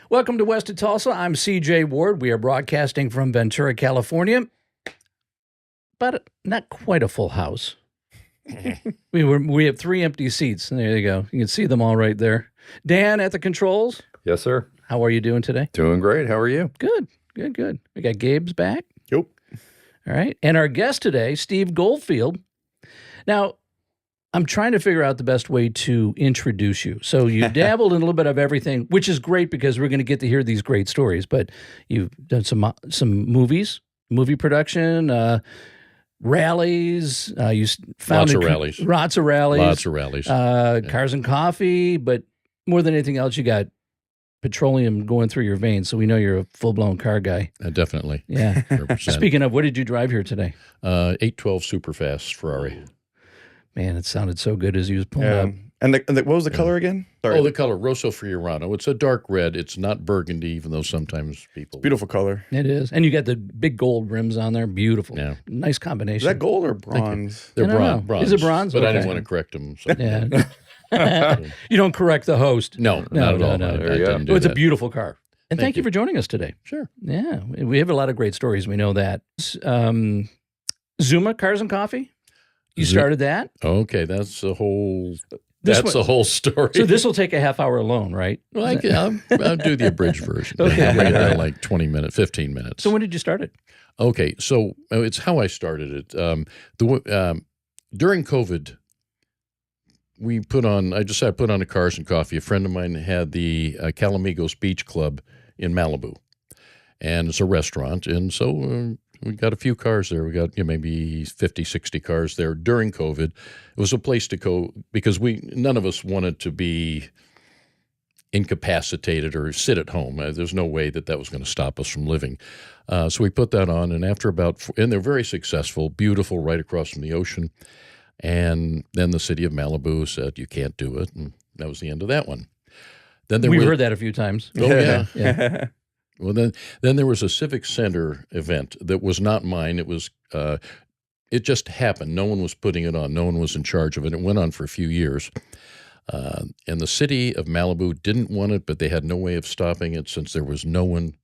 Welcome to West of Tulsa. I'm CJ Ward. We are broadcasting from Ventura, California, but not quite a full house. We have 3 empty seats. There you go. You can see them all right there. Dan at the controls. Yes, sir. How are you doing today? Doing great. How are you? Good. We got Gabe's back. Yep. All right. And our guest today, Steve Goldfield. Now, I'm trying to figure out the best way to introduce you. So you dabbled in a little bit of everything, which is great because we're going to get to hear these great stories. But you've done some movies, movie production, rallies. You founded Lots of rallies. Cars and coffee. But more than anything else, you got petroleum going through your veins. So we know you're a full-blown car guy. Definitely. Yeah. 100%. Speaking of, what did you drive here today? 812 Superfast Ferrari. Man, it sounded so good as he was pulling up. And what was the color again? Sorry. Oh, the color, Rosso Fiorano. It's a dark red. It's not burgundy, even though sometimes people... Beautiful color. It is. And you got the big gold rims on there. Beautiful. Yeah. Nice combination. Is that gold or bronze? They're I don't know. bronze. Is it bronze? But I Okay. didn't want to correct them. So. Yeah. You don't correct the host. No, not at all. no. I There you didn't go. do Oh, it's a that. beautiful car. And thank you for joining us today. Sure. Yeah. We have a lot of great stories. We know that. Zuma Cars and Coffee. You started that. Okay, that's the whole... This That's one- the whole story. So this will take a half hour alone, right? Well, I'll do the abridged version. Okay. I'll bring it down like 20 minutes, 15 minutes. So when did you start it? Okay, so it's how I started it. During COVID, I decided to put on a Cars and Coffee. A friend of mine had the Calamigos Beach Club in Malibu, and it's a restaurant. And so we got a few cars there. We got maybe 50, 60 cars there during COVID. It was a place to go because none of us wanted to be incapacitated or sit at home. There's no way that was going to stop us from living. So we put that on, and after and they're very successful, beautiful, right across from the ocean. And then the city of Malibu said, you can't do it. And that was the end of that one. Then We've heard that a few times. Oh, yeah. Yeah. Well, then there was a civic center event that was not mine. It was, it just happened. No one was putting it on. No one was in charge of it. It went on for a few years. And the city of Malibu didn't want it, but they had no way of stopping it since there was no one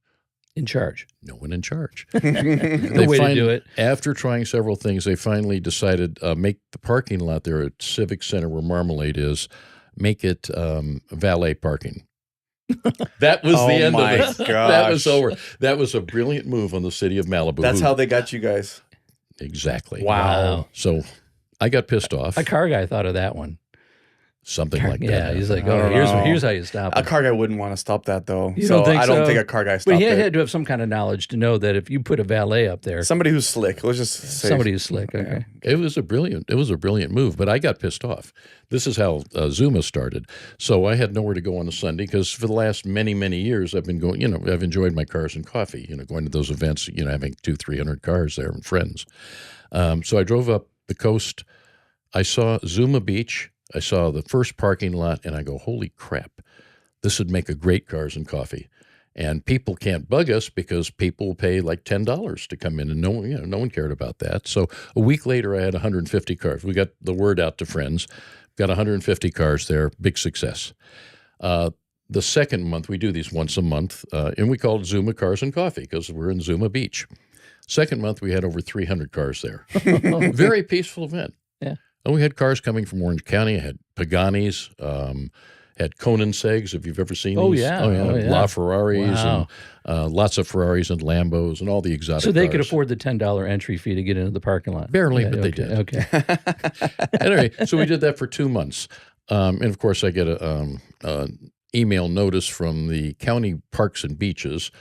In charge. No one in charge. The way to do it. After trying several things, they finally decided make the parking lot there at Civic Center where Marmalade is, make it valet parking. That was the end of it. Gosh. That was over. That was a brilliant move on the city of Malibu. That's how they got you guys. Exactly. Wow. So I got pissed off. A car guy thought of that one. Something like that. Yeah, he's like, I don't know. here's how you stop A it. car guy wouldn't want to stop that, though. You don't think I don't so? think a car guy But stopped he it. had to have some kind of knowledge to know that if you put a valet up there, Somebody who's slick. Let's just say somebody who's slick. Okay. It was a brilliant move, but I got pissed off. This is how Zuma started. So I had nowhere to go on a Sunday because for the last many, many years I've been going, I've enjoyed my Cars and Coffee, going to those events, having 200-300 cars there and friends. So I drove up the coast. I saw Zuma Beach. I saw the first parking lot and I go, holy crap, this would make a great Cars and Coffee. And people can't bug us because people pay like $10 to come in, and no one cared about that. So a week later, I had 150 cars. We got the word out to friends. Got 150 cars there. Big success. The second month, we do these once a month, and we call it Zuma Cars and Coffee because we're in Zuma Beach. Second month, we had over 300 cars there. Very peaceful event. Yeah. And we had cars coming from Orange County. I had Paganis, had Konensegs, if you've ever seen Oh, these. yeah. Oh, yeah. Oh, yeah. La Ferraris Wow. and lots of Ferraris and Lambos and all the exotic So they cars. could afford the $10 entry fee to get into the parking lot. Barely, Yeah, but they okay, did. Okay. Anyway, so we did that for 2 months. And, of course, I get an email notice from the county parks and beaches.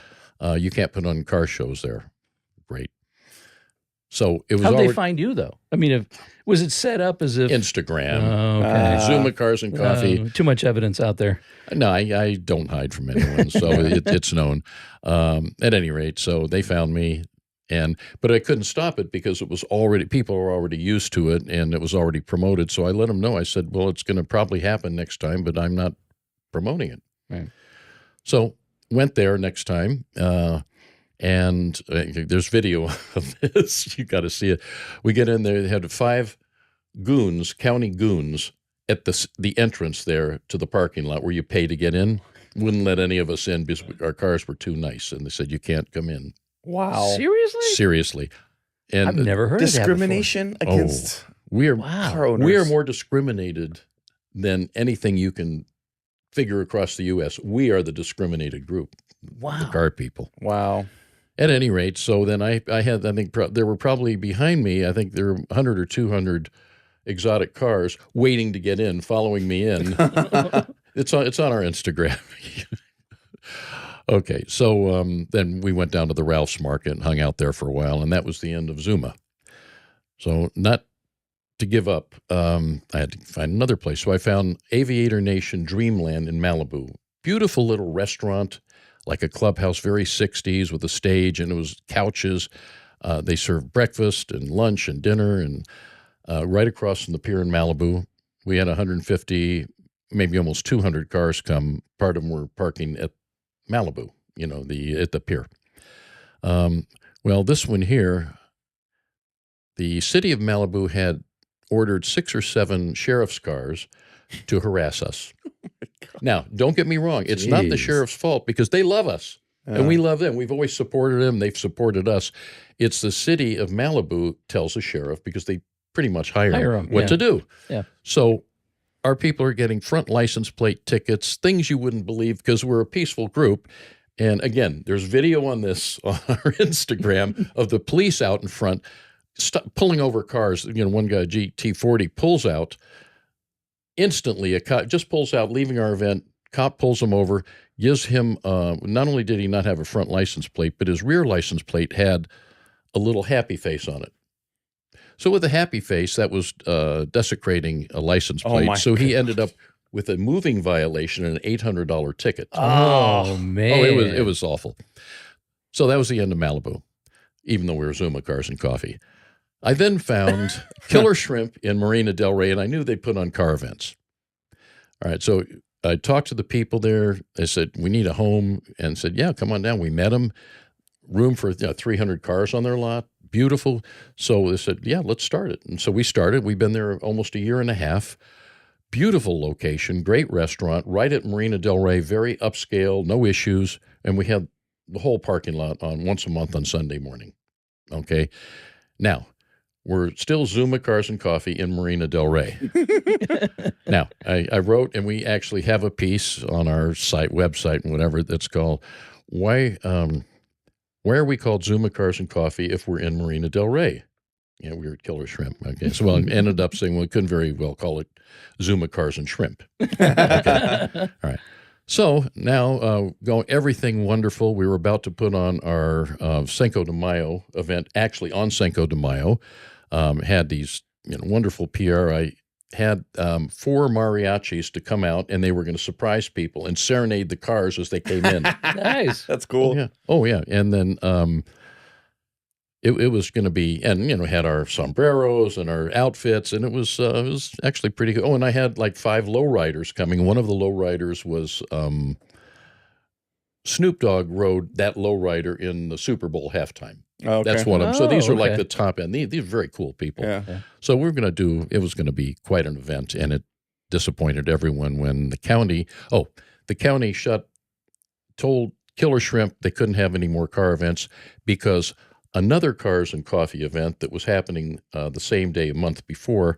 You can't put on car shows there. Great. So it was How'd already they find you, though? I mean, was it set up as if... Instagram, Oh, okay. Zuma Cars and Coffee. Too much evidence out there. No, I don't hide from anyone, so it's known. At any rate, so they found me, but I couldn't stop it because people were already used to it, and it was already promoted. So I let them know. I said, well, it's going to probably happen next time, but I'm not promoting it. Right. So went there next time, and there's video of this. You got to see it. We get in there. They had 5 goons, county goons, at the entrance there to the parking lot where you pay to get in. wouldn't let any of us in because our cars were too nice, and they said you can't come in. Wow. Seriously? Seriously, and I've never heard of that before. Discrimination against we are car owners. we are more discriminated than anything you can figure across the U.S. We are the discriminated group, Wow. the car people. Wow. At any rate, so then I think there were probably behind me, I think there were 100 or 200 exotic cars waiting to get in, following me in. It's on our Instagram. Okay, so then we went down to the Ralph's Market and hung out there for a while, and that was the end of Zuma. So not to give up, I had to find another place. So I found Aviator Nation Dreamland in Malibu. Beautiful little restaurant, like a clubhouse, very 60s with a stage, and it was couches. They served breakfast and lunch and dinner, and right across from the pier in Malibu. We had 150, maybe almost 200 cars come. Part of them were parking at Malibu, at the pier. Well, this one here, the city of Malibu had ordered 6 or 7 sheriff's cars to harass us. Now, don't get me wrong. It's not the sheriff's fault because they love us and we love them. We've always supported them. They've supported us. It's the city of Malibu tells the sheriff because they pretty much hire him what to do. Yeah. So our people are getting front license plate tickets, things you wouldn't believe because we're a peaceful group. And again, there's video on this on our Instagram of the police out in front pulling over cars. One guy, GT40, pulls out. Instantly, a cop just pulls out, leaving our event. Cop pulls him over, gives him, not only did he not have a front license plate, but his rear license plate had a little happy face on it. So with a happy face, that was desecrating a license plate. So he ended up with a moving violation and an $800 ticket. Oh, man. Oh, it was awful. So that was the end of Malibu, even though we were Zuma Cars and Coffee. I then found Killer Shrimp in Marina Del Rey, and I knew they'd put on car events. All right, so I talked to the people there. They said, we need a home, and said, yeah, come on down. We met them. Room for 300 cars on their lot. Beautiful. So they said, yeah, let's start it. And so we started. We've been there almost a year and a half. Beautiful location, great restaurant, right at Marina Del Rey, very upscale, no issues. And we had the whole parking lot on once a month on Sunday morning. Okay. Now, we're still Zuma Cars and Coffee in Marina Del Rey. Now, I wrote, and we actually have a piece on our website, and whatever, that's called, Why are we called Zuma Cars and Coffee if we're in Marina Del Rey? Yeah, we were at Killer Shrimp. Okay, so I ended up saying, well, we couldn't very well call it Zuma Cars and Shrimp. Okay. All right. So now, everything wonderful. We were about to put on our Cinco de Mayo event, actually on Cinco de Mayo. Had these wonderful PR. I had 4 mariachis to come out, and they were going to surprise people and serenade the cars as they came in. Nice. That's cool. Oh, yeah. And then it was going to be, and had our sombreros and our outfits, and it was actually pretty good. Oh, and I had like 5 lowriders coming. One of the lowriders was Snoop Dogg rode that lowrider in the Super Bowl halftime. Okay. That's one of them. So these are like okay. the top end. These are very cool people. Yeah. So it was going to be quite an event, and it disappointed everyone when the county told Killer Shrimp they couldn't have any more car events because another Cars and Coffee event that was happening the same day a month before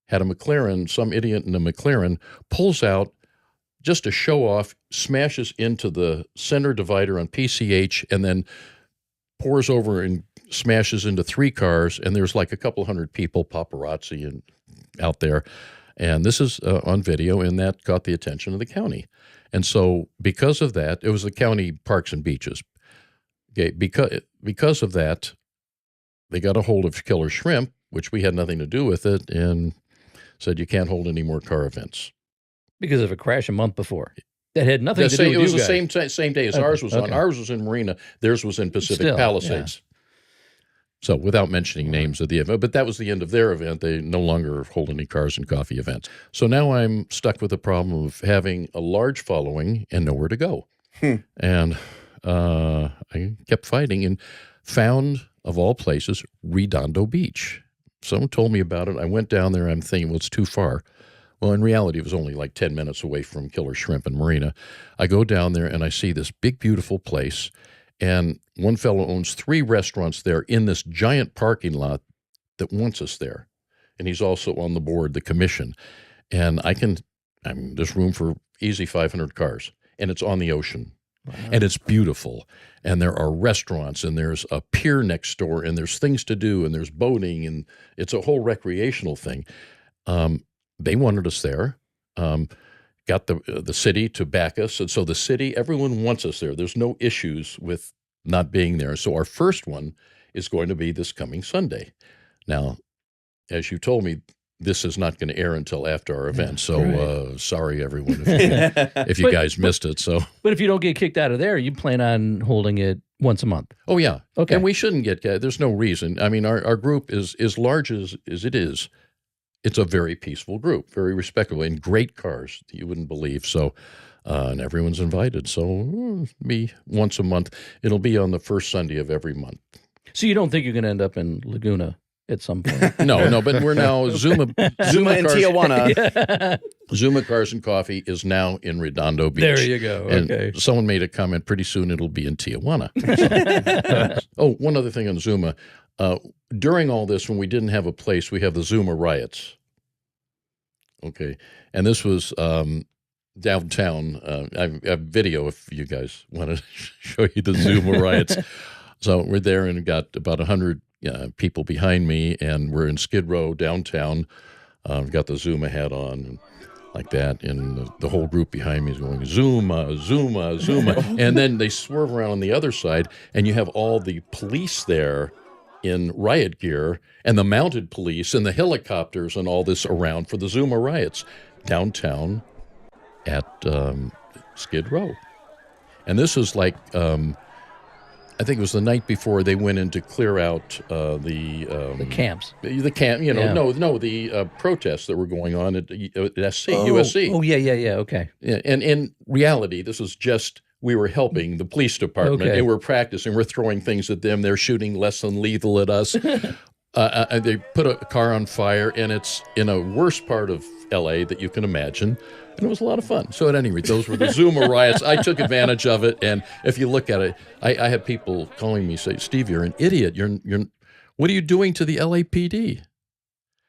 had a McLaren, some idiot in a McLaren pulls out just to show off, smashes into the center divider on PCH, and then pours over and smashes into 3 cars, and there's like a couple hundred people, paparazzi, and out there. And this is on video, and that got the attention of the county. And so because of that, it was the county parks and beaches. Okay, because of that, they got a hold of Killer Shrimp, which we had nothing to do with it, and said you can't hold any more car events. Because of a crash a month before. That had nothing to do with it was you the guys. same day as ours was on. Ours was in Marina. Theirs was in Pacific Still, Palisades. Yeah. So without mentioning names of the event, but that was the end of their event. They no longer hold any Cars and Coffee events. So now I'm stuck with the problem of having a large following and nowhere to go. And I kept fighting and found, of all places, Redondo Beach. Someone told me about it. I went down there. I'm thinking, well, it's too far. Well, in reality, it was only like 10 minutes away from Killer Shrimp and Marina. I go down there and I see this big, beautiful place. And one fellow owns 3 restaurants there in this giant parking lot that wants us there. And he's also on the board, the commission. And there's room for easy 500 cars. And it's on the ocean. Wow. And it's beautiful. And there are restaurants, and there's a pier next door, and there's things to do, and there's boating, and it's a whole recreational thing. They wanted us there. Got the city to back us. And so the city, everyone wants us there. There's no issues with not being there. So our first one is going to be this coming Sunday. Now, as you told me, this is not going to air until after our event. So sorry, everyone, if you guys missed it. So, but if you don't get kicked out of there, you plan on holding it once a month. Oh, yeah. Okay. And we shouldn't get, there's no reason. I mean, our group is as large as it is. It's a very peaceful group, very respectable, and great cars that you wouldn't believe. So, and everyone's invited. So, me once a month. It'll be on the first Sunday of every month. So you don't think you're going to end up in Laguna at some point? No, but we're now Zuma in Cars, Tijuana. Yeah. Zuma Cars and Coffee is now in Redondo Beach. There you go. And Okay. someone made a comment, pretty soon it'll be in Tijuana. So, one other thing on Zuma. During all this, when we didn't have a place, we have the Zuma riots. Okay. And this was downtown. I have video if you guys want to show you the Zuma riots. So we're there and got about 100 people behind me, and we're in Skid Row downtown. I've got the Zuma hat on and like that, and the whole group behind me is going, Zuma, Zuma, Zuma. And then they swerve around on the other side, and you have all the police there in riot gear, and the mounted police and the helicopters and all this around for the Zuma riots downtown at Skid Row. And this was like, I think it was the night before they went in to clear out The camps. the camp, the protests that were going on at USC. Oh, yeah. Okay. Yeah, and in reality, this was just, we were helping the police department, Okay. and we're practicing. We're throwing things at them. They're shooting less than lethal at us. They put a car on fire, and it's in a worse part of L.A. that you can imagine, and it was a lot of fun. So at any rate, those were the Zuma riots. I took advantage of it, and if you look at it, I had people calling me, say, Steve, you're an idiot. You're what are you doing to the LAPD?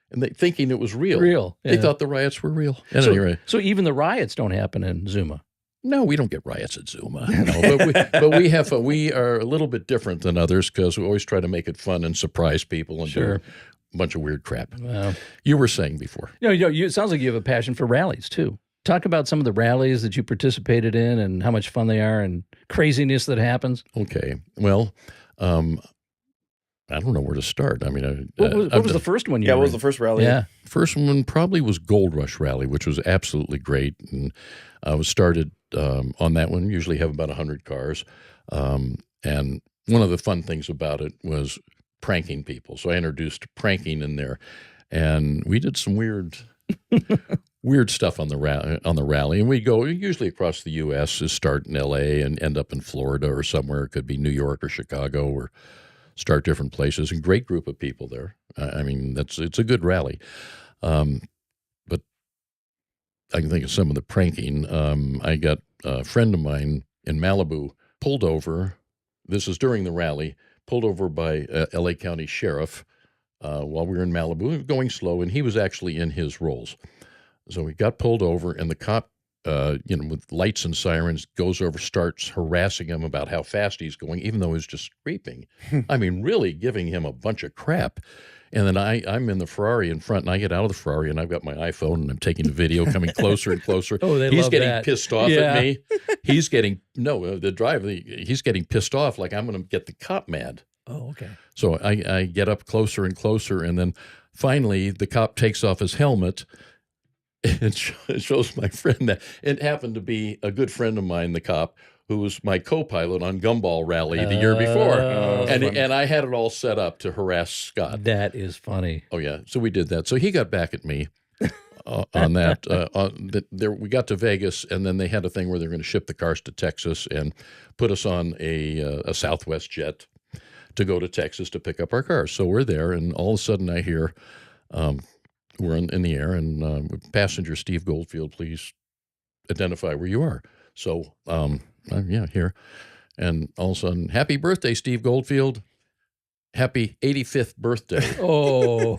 And they thinking it was real. Real. They Yeah. thought the riots were real. At any rate. So even the riots don't happen in Zuma. No, we don't get riots at Zuma. No, but we are a little bit different than others because we always try to make it fun and surprise people and do a bunch of weird crap. Wow. You were saying before. It sounds like you have a passion for rallies too. Talk about some of the rallies that you participated in and how much fun they are and craziness that happens. Okay. Well, I don't know where to start. I mean, What was the first one you Yeah, were what was in? the first rally? Yeah. first one probably was Gold Rush Rally, which was absolutely great. And I was started on that one. Usually have about 100 cars. And one of the fun things about it was pranking people. So I introduced pranking in there. And we did some weird stuff on the rally. And we go usually across the U.S. Start in L.A. and end up in Florida or somewhere. It could be New York or Chicago or start different places. And great group of people there. I mean, it's a good rally. But I can think of some of the pranking. I got a friend of mine in Malibu pulled over. This is during the rally, pulled over by L.A. County Sheriff while we were in Malibu, going slow, and he was actually in his rolls. So he got pulled over, and the cop, with lights and sirens, goes over, starts harassing him about how fast he's going, even though he's just creeping. I mean, really giving him a bunch of crap. And then I'm in the Ferrari in front, and I get out of the Ferrari, and I've got my iPhone, and I'm taking the video, coming closer and closer. Oh, they He's love getting that. pissed off Yeah. at me. He's getting, the driver, he's getting pissed off, like I'm going to get the cop mad. Oh, okay. So I get up closer and closer, and then finally the cop takes off his helmet, and it shows my friend that it happened to be a good friend of mine, the cop, who was my co-pilot on Gumball Rally the year before. And I had it all set up to harass Scott. That is funny. Oh, yeah. So we did that. So he got back at me on that. We got to Vegas, and then they had a thing where they're going to ship the cars to Texas and put us on a Southwest jet to go to Texas to pick up our cars. So we're there, and all of a sudden I hear we're in the air, and passenger Steve Goldfield, please identify where you are. So, yeah, here. And all of a sudden, happy birthday, Steve Goldfield. Happy 85th birthday. Oh,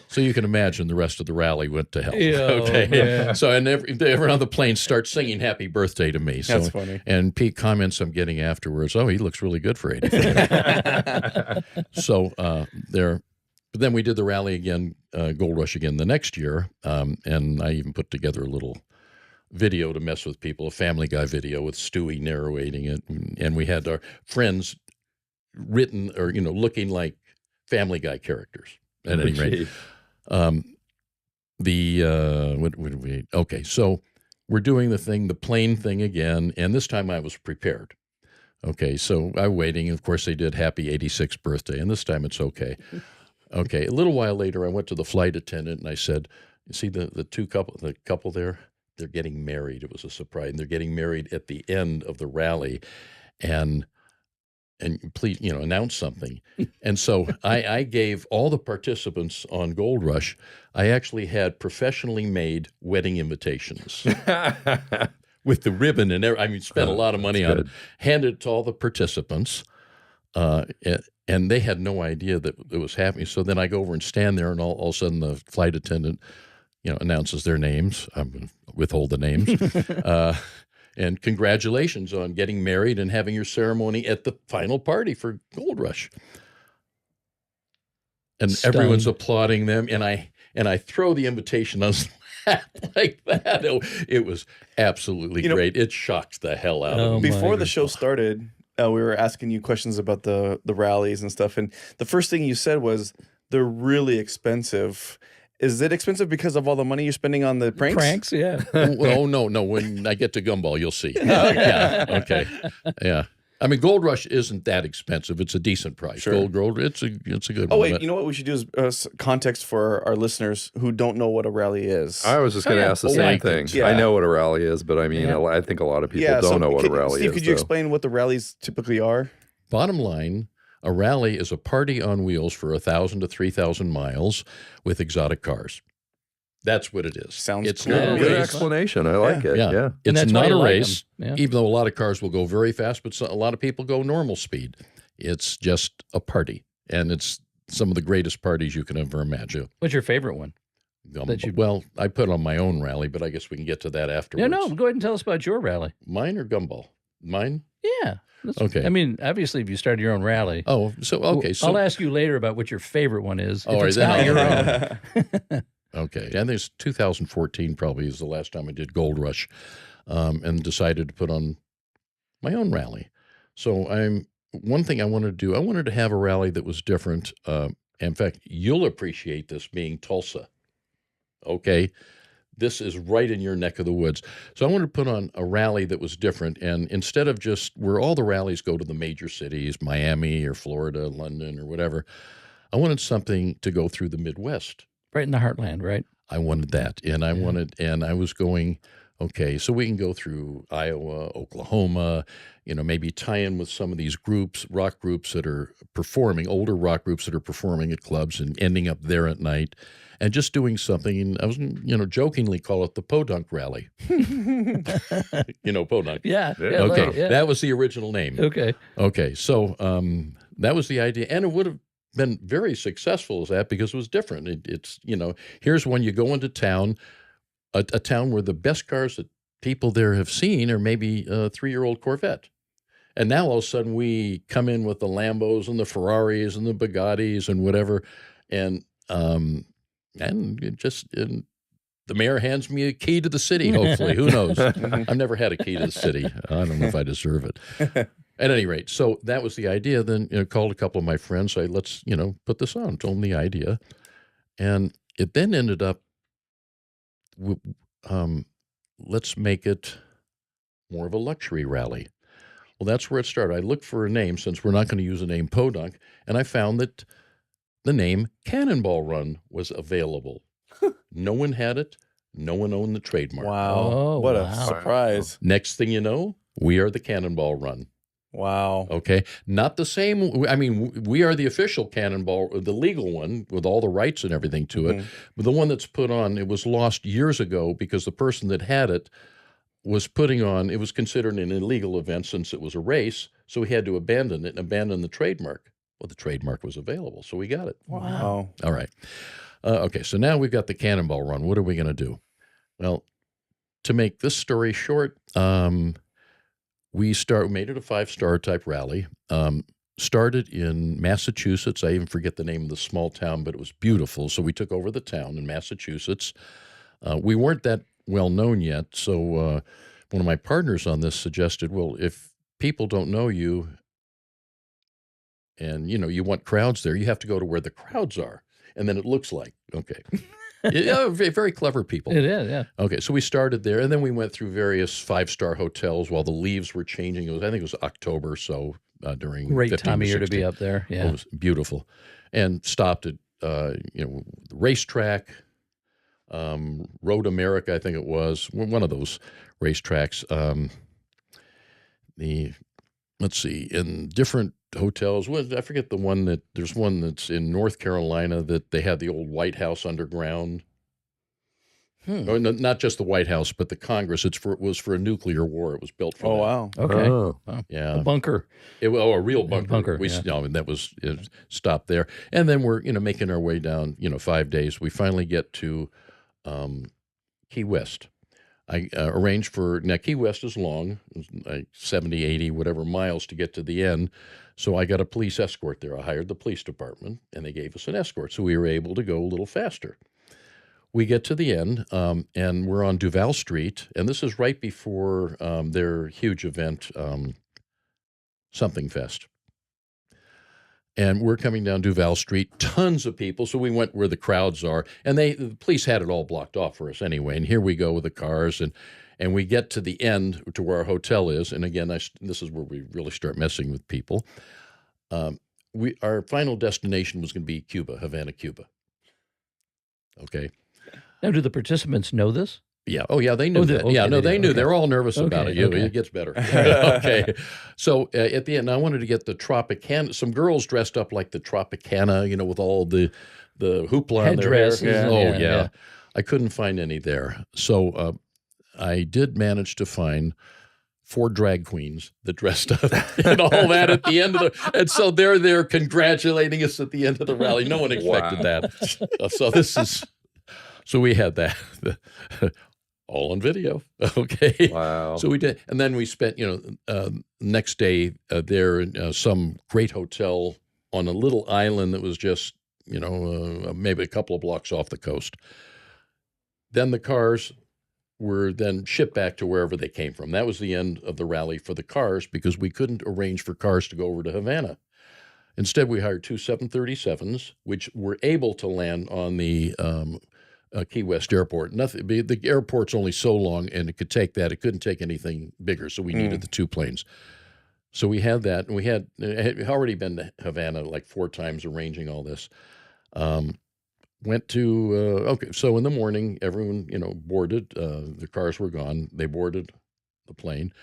So you can imagine the rest of the rally went to hell. Yeah, Okay. man. So, and everyone on the plane starts singing happy birthday to me. So, That's funny. And Pete comments I'm getting afterwards, oh, he looks really good for 85. So there. But then we did the rally again, Gold Rush again the next year. And I even put together a little video to mess with people, a Family Guy video with Stewie narrating it. And we had our friends written or, looking like Family Guy characters at any rate. Okay, so we're doing the plane thing again, and this time I was prepared. Okay, so I'm waiting. Of course, they did happy 86th birthday, and this time it's okay. Okay, a little while later, I went to the flight attendant and I said, "You see the couple there? They're getting married." It was a surprise, and they're getting married at the end of the rally, and please, announce something. And so I gave all the participants on Gold Rush, I actually had professionally made wedding invitations with the ribbon and everything. I mean, spent a lot of money on it, handed it to all the participants, and they had no idea that it was happening. So then I go over and stand there, and all of a sudden the flight attendant, announces their names. I'm going to withhold the names. And congratulations on getting married and having your ceremony at the final party for Gold Rush. And Stunned. Everyone's applauding them, and I throw the invitation on like that. It was absolutely great. It shocked the hell out of me. Before the show started, we were asking you questions about the rallies and stuff, and the first thing you said was they're really expensive. Is it expensive because of all the money you're spending on the pranks? Pranks, yeah. Well, no. When I get to Gumball, you'll see. Yeah, okay. Yeah. I mean, Gold Rush isn't that expensive. It's a decent price. Sure. Gold, it's a good Oh, one. wait, you know what we should do is context for our listeners who don't know what a rally is. I was just going to ask the same thing. Yeah. I know what a rally is, but I mean, I think a lot of people don't know what a rally Steve, is. could you explain what the rallies typically are? Bottom line, a rally is a party on wheels for 1,000 to 3,000 miles with exotic cars. That's what it is. Sounds it's cool. not a Good race. explanation. I like it. Yeah. And It's that's why not you a like race, them. Yeah. even though a lot of cars will go very fast, but a lot of people go normal speed. It's just a party, and it's some of the greatest parties you can ever imagine. What's your favorite one? Well, I put on my own rally, but I guess we can get to that afterwards. No, go ahead and tell us about your rally. Mine or Gumball? Mine? Yeah. Okay. I mean, obviously, if you started your own rally. Oh, so okay. So I'll ask you later about what your favorite one is. Oh, if it's is that not your own. Okay, and there's 2014 probably is the last time I did Gold Rush, and decided to put on my own rally. So one thing I wanted to do. I wanted to have a rally that was different. In fact, you'll appreciate this being Tulsa. Okay, this is right in your neck of the woods. So I wanted to put on a rally that was different, and instead of just where all the rallies go to the major cities, Miami or Florida, London or whatever, I wanted something to go through the Midwest. Right in the heartland, right? I wanted that, and I was going, okay, so we can go through Iowa, Oklahoma, maybe tie in with some of these groups, rock groups that are performing, older rock groups that are performing at clubs and ending up there at night, and just doing something. And I was, jokingly call it the Podunk Rally. Podunk. Yeah. Okay, that was the original name. Okay. So that was the idea, and it would have been very successful as that because it was different. It's here's when you go into town, a town where the best cars that people there have seen are maybe a 3-year-old Corvette, and now all of a sudden we come in with the Lambos and the Ferraris and the Bugattis and whatever, and the mayor hands me a key to the city. Hopefully, who knows? I've never had a key to the city. I don't know if I deserve it. At any rate, so that was the idea. Then called a couple of my friends, say, let's put this on. Told them the idea, and it then ended up. Let's make it more of a luxury rally. Well, that's where it started. I looked for a name since we're not going to use the name Podunk, and I found that the name Cannonball Run was available. No one had it. No one owned the trademark. Wow. Oh, What wow. a surprise. Next thing you know, we are the Cannonball Run. Wow. Okay, not the same. I mean, we are the official Cannonball, the legal one with all the rights and everything to it. But the one that's put on, it was lost years ago because the person that had it was putting on. It was considered an illegal event since it was a race, so he had to abandon it and abandon the trademark. Well, the trademark was available, so we got it. Wow. All right. Okay, so now we've got the Cannonball run. What are we going to do? Well, to make this story short, we made it a 5-star type rally. Started in Massachusetts. I even forget the name of the small town, but it was beautiful. So we took over the town in Massachusetts. We weren't that well known yet, so one of my partners on this suggested, well, if people don't know you and you want crowds there, you have to go to where the crowds are. And then it looks like, okay. Yeah, very clever people. It is, yeah. Okay, so we started there, and then we went through various 5-star hotels while the leaves were changing. I think it was October, so during Great 15 time to of year to 16. be up there. Yeah. It was beautiful. And stopped at, the racetrack, Road America, I think it was, one of those racetracks. Let's see, in different hotels. I forget the one there's one that's in North Carolina that they had the old White House underground. Oh, no, not just the White House, but the Congress. It was for a nuclear war. It was built for Oh, that. wow. Okay. Oh. Wow. Yeah. A bunker. A real bunker. bunker, We yeah. no, and that was stopped there. And then we're making our way down 5 days. We finally get to Key West. I arranged for, now Key West is long, like 70, 80, whatever miles to get to the end. So I got a police escort there. I hired the police department, and they gave us an escort. So we were able to go a little faster. We get to the end, and we're on Duval Street. And this is right before their huge event, Something Fest. And we're coming down Duval Street, tons of people. So we went where the crowds are, and the police had it all blocked off for us anyway. And here we go with the cars, and we get to the end to where our hotel is. And again, this is where we really start messing with people. Our final destination was going to be Cuba, Havana, Cuba. Okay. Now, do the participants know this? Yeah. Oh, yeah. They knew that. okay, Yeah. No, they they do. knew. Okay. They were all nervous about Okay, it. okay. It gets better. Okay. So at the end, I wanted to get the Tropicana. Some girls dressed up like the Tropicana, with all the hoopla on their hair. Headdresses, Oh, yeah. yeah. I couldn't find any there. So I did manage to find 4 drag queens that dressed up and all that at the end of and so they're there congratulating us at the end of the rally. No one expected that. So we had that all on video. Okay. Wow. So we did. And then we spent, next day there in some great hotel on a little island that was just, maybe a couple of blocks off the coast. Then the cars were then shipped back to wherever they came from. That was the end of the rally for the cars because we couldn't arrange for cars to go over to Havana. Instead, we hired 2 737s, which were able to land on the Key West Airport. The airport's only so long, and it could take that. It couldn't take anything bigger, so we needed the 2 planes. So we had that, and we had already been to Havana like 4 times arranging all this. Went to, so in the morning, everyone, boarded. The cars were gone. They boarded the plane.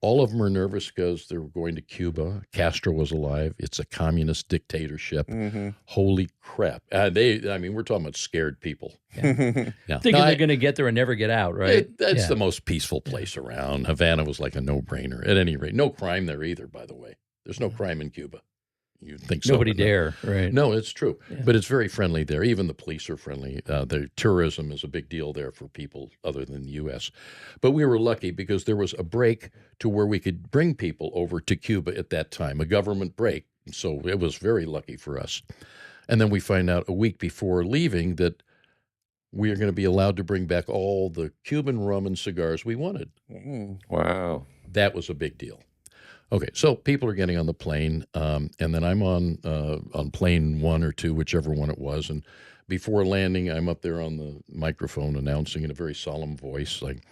All of them are nervous because they were going to Cuba. Castro was alive. It's a communist dictatorship. Mm-hmm. Holy crap. We're talking about scared people. Yeah. Yeah. Thinking they're going to get there and never get out, right? It's the most peaceful place around. Havana was like a no-brainer. At any rate, no crime there either, by the way. There's no crime in Cuba. You'd think so. Nobody dare, right? No, it's true. Yeah. But it's very friendly there. Even the police are friendly. The tourism is a big deal there for people other than the U.S. But we were lucky because there was a break to where we could bring people over to Cuba at that time, a government break. So it was very lucky for us. And then we find out a week before leaving that we are going to be allowed to bring back all the Cuban rum and cigars we wanted. Wow. That was a big deal. Okay, so people are getting on the plane, and then I'm on plane 1 or 2, whichever one it was. And before landing, I'm up there on the microphone announcing in a very solemn voice, like,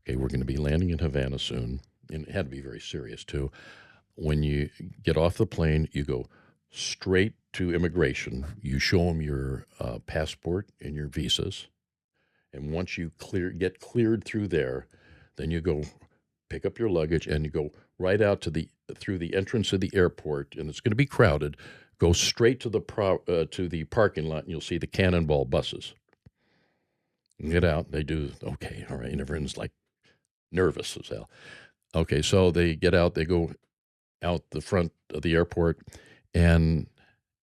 okay, we're going to be landing in Havana soon. And it had to be very serious, too. When you get off the plane, you go straight to immigration. You show them your passport and your visas. And once you get cleared through there, then you go pick up your luggage, and you go right out to through the entrance of the airport, and it's going to be crowded. Go straight to the parking lot, and you'll see the Cannonball buses. You get out. They do okay. All right, and everyone's like nervous as hell. Okay, so they get out. They go out the front of the airport and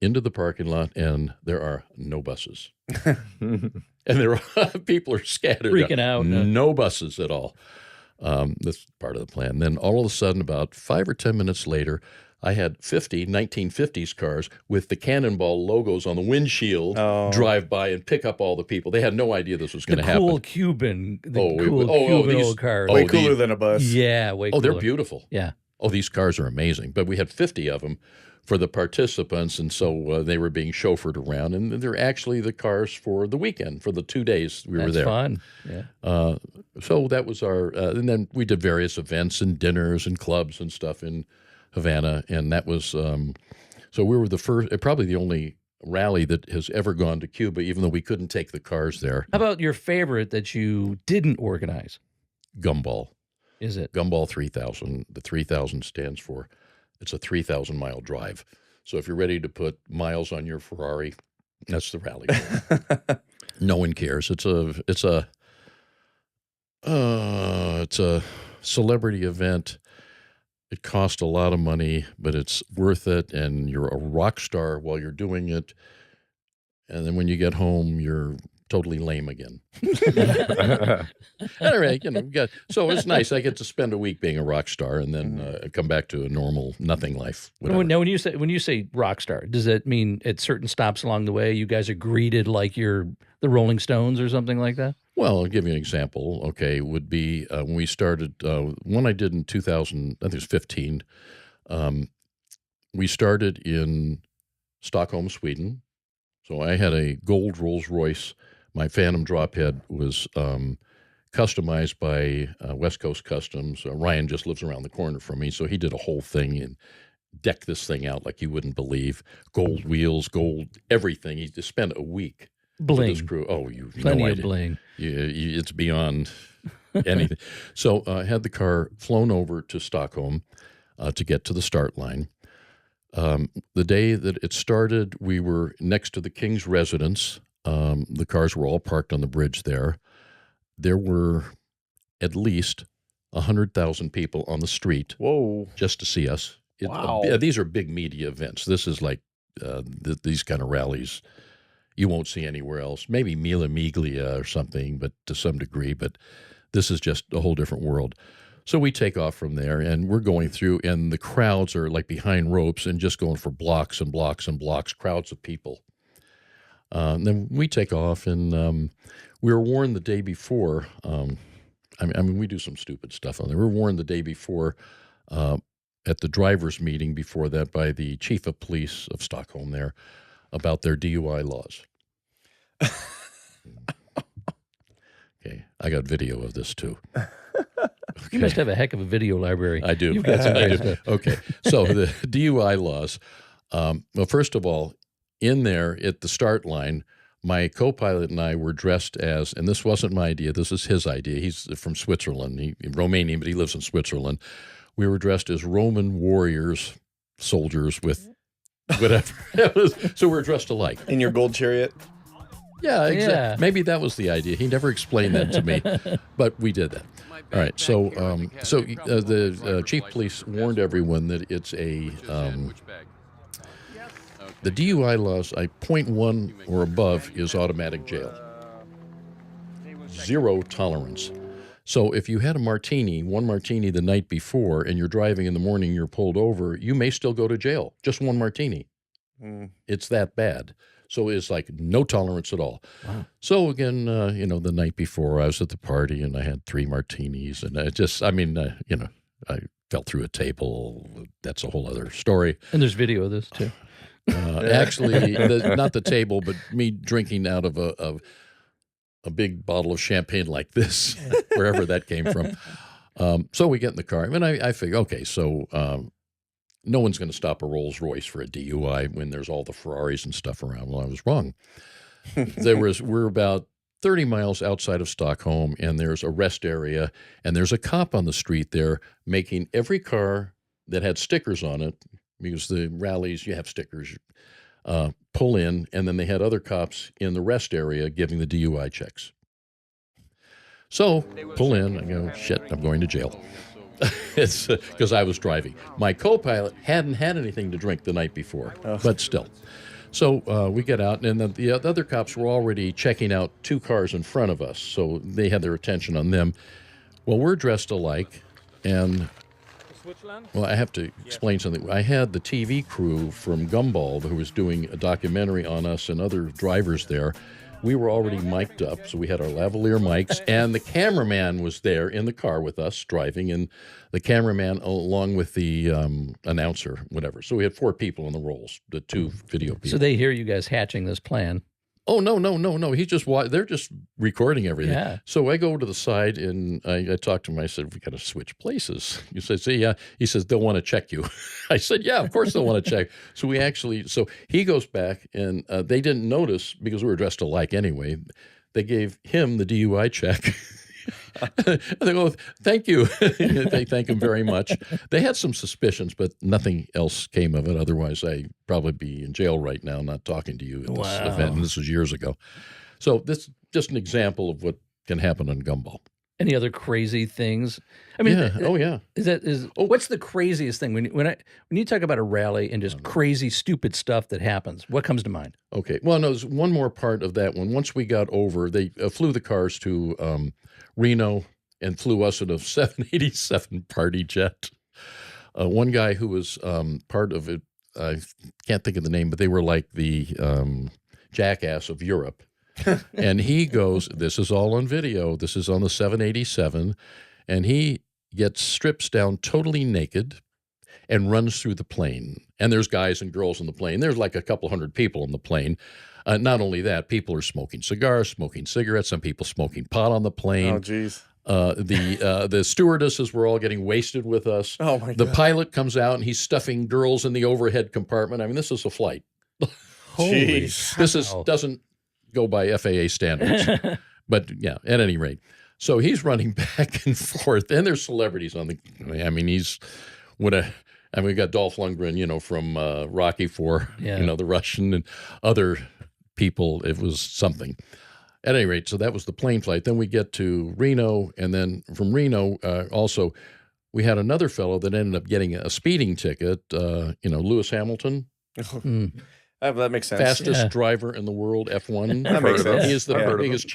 into the parking lot, and there are no buses. And people are scattered. Freaking out. No buses at all. That's part of the plan. Then all of a sudden, about 5 or 10 minutes later, I had 50 1950s cars with the Cannonball logos on the windshield drive by and pick up all the people. They had no idea this was going to happen. Cool Cuban old cars. Way cooler than a bus. Yeah, way cooler. Oh, they're beautiful. Yeah. Oh, these cars are amazing. But we had 50 of them for the participants, and so they were being chauffeured around. And they're actually the cars for the weekend, for the 2 days we were there. That's fun. Yeah. So that was our and then we did various events and dinners and clubs and stuff in Havana, and that was so we were the first, probably the only rally that has ever gone to Cuba, even though we couldn't take the cars there. How about your favorite that you didn't organize? Gumball. Is it? Gumball 3000. The 3000 stands for, it's a 3,000-mile drive. So if you're ready to put miles on your Ferrari, that's the rally. No one cares. It's a celebrity event. It costs a lot of money, but it's worth it, and you're a rock star while you're doing it. And then when you get home, you're totally lame again. Anyway, so it's nice. I get to spend a week being a rock star, and then come back to a normal nothing life. Whatever. Now, when you say rock star, does that mean at certain stops along the way, you guys are greeted like you're the Rolling Stones or something like that? Well, I'll give you an example. Okay, would be when we started, one I did in 2000, I think it was 15. We started in Stockholm, Sweden. So I had a gold Rolls Royce. My Phantom drophead was customized by West Coast Customs. Ryan just lives around the corner from me, so he did a whole thing and decked this thing out like you wouldn't believe. Gold wheels, gold everything. He just spent a week. Bling. His crew. Oh, you Plenty no of idea. bling. It's beyond anything. So I had the car flown over to Stockholm to get to the start line. The day that it started, we were next to the King's residence. The cars were all parked on the bridge there. There were at least 100,000 people on the street. Whoa. Just to see us. Wow. These are big media events. This is like these kind of rallies you won't see anywhere else. Maybe Mila Miglia or something, but to some degree. But this is just a whole different world. So we take off from there, and we're going through, and the crowds are like behind ropes and just going for blocks and blocks and blocks, crowds of people. And then we take off, and we were warned the day before. I mean, we do some stupid stuff on there. We were warned the day before at the driver's meeting before that by the chief of police of Stockholm there about their DUI laws. Okay, I got video of this too. Okay. You must have a heck of a video library. I do. You've got some great stuff. Okay, so the DUI laws. Well, first of all, in there at the start line, my co-pilot and I were dressed as, and this wasn't my idea, this is his idea. He's from Switzerland, Romanian, but he lives in Switzerland. We were dressed as Roman warriors, soldiers with whatever. So we're dressed alike. In your gold chariot? Yeah, exactly. Yeah. Maybe that was the idea. He never explained that to me, but we did that. All right, so the chief of police warned everyone that it's a the DUI laws. 0.1 or above is automatic jail. 0 tolerance. So if you had one martini the night before, and you're driving in the morning, you're pulled over, you may still go to jail. Just one martini. It's that bad. So it's like no tolerance at all. Wow. So again, the night before I was at the party and I had 3 martinis, and I fell through a table. That's a whole other story. And there's video of this too. Actually, not the table, but me drinking out of a big bottle of champagne like this, wherever that came from. So we get in the car. I mean, I figure, okay, so no one's going to stop a Rolls Royce for a DUI when there's all the Ferraris and stuff around. Well, I was wrong. We're about 30 miles outside of Stockholm, and there's a rest area, and there's a cop on the street there making every car that had stickers on it, because the rallies, you have stickers, pull in, and then they had other cops in the rest area giving the DUI checks. So, pull in, I go, shit, I'm going to jail. It's because I was driving. My co-pilot hadn't had anything to drink the night before, but still. So we get out, and the other cops were already checking out 2 cars in front of us, so they had their attention on them. Well, we're dressed alike, and, well, I have to explain something. I had the TV crew from Gumball who was doing a documentary on us and other drivers there. We were already mic'd up, so we had our lavalier mics, and the cameraman was there in the car with us driving, and the cameraman along with the announcer, whatever. So we had 4 people in the roles, the 2 video people. So they hear you guys hatching this plan. Oh, no. He's just they're just recording everything. Yeah. So I go to the side, and I talked to him. I said, we got to switch places. He said, see, yeah. He says, they'll want to check you. I said, yeah, of course they'll want to check. So he goes back, and they didn't notice because we were dressed alike anyway. They gave him the DUI check. They go, thank you. They thank him very much. They had some suspicions, but nothing else came of it. Otherwise, I'd probably be in jail right now, not talking to you at this event. And this was years ago. So this is just an example of what can happen on Gumball. Any other crazy things? I mean, yeah. What's the craziest thing when you talk about a rally and just crazy, stupid stuff that happens? What comes to mind? Okay. Well, no, there's one more part of that one. Once we got over, they flew the cars to Reno and flew us in a 787 party jet. One guy who was part of it, I can't think of the name, but they were like the jackass of Europe. And he goes, this is all on video, this is on the 787, and he strips down totally naked and runs through the plane. And there's guys and girls in the plane. There's like a couple hundred people in the plane. Not only that, people are smoking cigars, smoking cigarettes, some people smoking pot on the plane. Oh, geez. The stewardesses were all getting wasted with us. Oh, my God. The pilot comes out, and he's stuffing girls in the overhead compartment. I mean, this is a flight. Jeez. This doesn't go by FAA standards. But, yeah, at any rate. So he's running back and forth, and there's celebrities on the – I mean, we got Dolph Lundgren, from Rocky IV, the Russian, and other people. It was something. At any rate, so that was the plane flight. Then we get to Reno, and then from Reno, also, we had another fellow that ended up getting a speeding ticket, Lewis Hamilton. That makes sense. Fastest driver in the world, F1. That makes sense. He is the biggest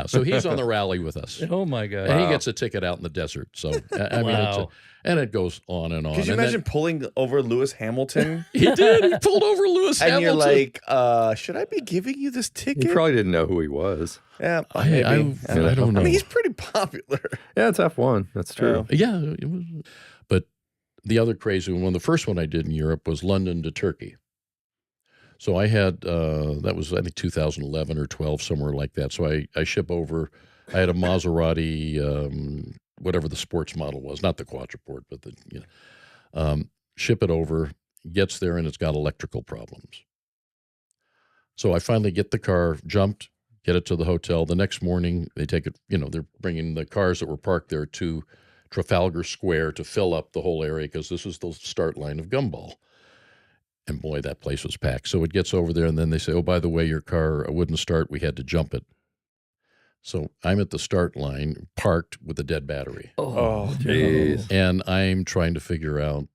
so he's on the rally with us. Oh, my God. And he gets a ticket out in the desert. So, I mean, and it goes on and on. Could you imagine pulling over Lewis Hamilton? He did. He pulled over Lewis Hamilton. And you're like, should I be giving you this ticket? He probably didn't know who he was. Yeah, maybe. I don't know. I mean, he's pretty popular. Yeah, it's F1. That's true. Yeah. It was, but the other crazy one, the first one I did in Europe was London to Turkey. So I had, that was, I think, 2011 or 12, somewhere like that. So I ship over, I had a Maserati, whatever the sports model was, not the quadruport, but ship it over, gets there, and it's got electrical problems. So I finally get the car, jumped, get it to the hotel. The next morning, they take it, they're bringing the cars that were parked there to Trafalgar Square to fill up the whole area, because this is the start line of Gumball. And boy, that place was packed. So it gets over there, and then they say, oh, by the way, your car wouldn't start. We had to jump it. So I'm at the start line, parked with a dead battery. Oh, jeez. And I'm trying to figure out,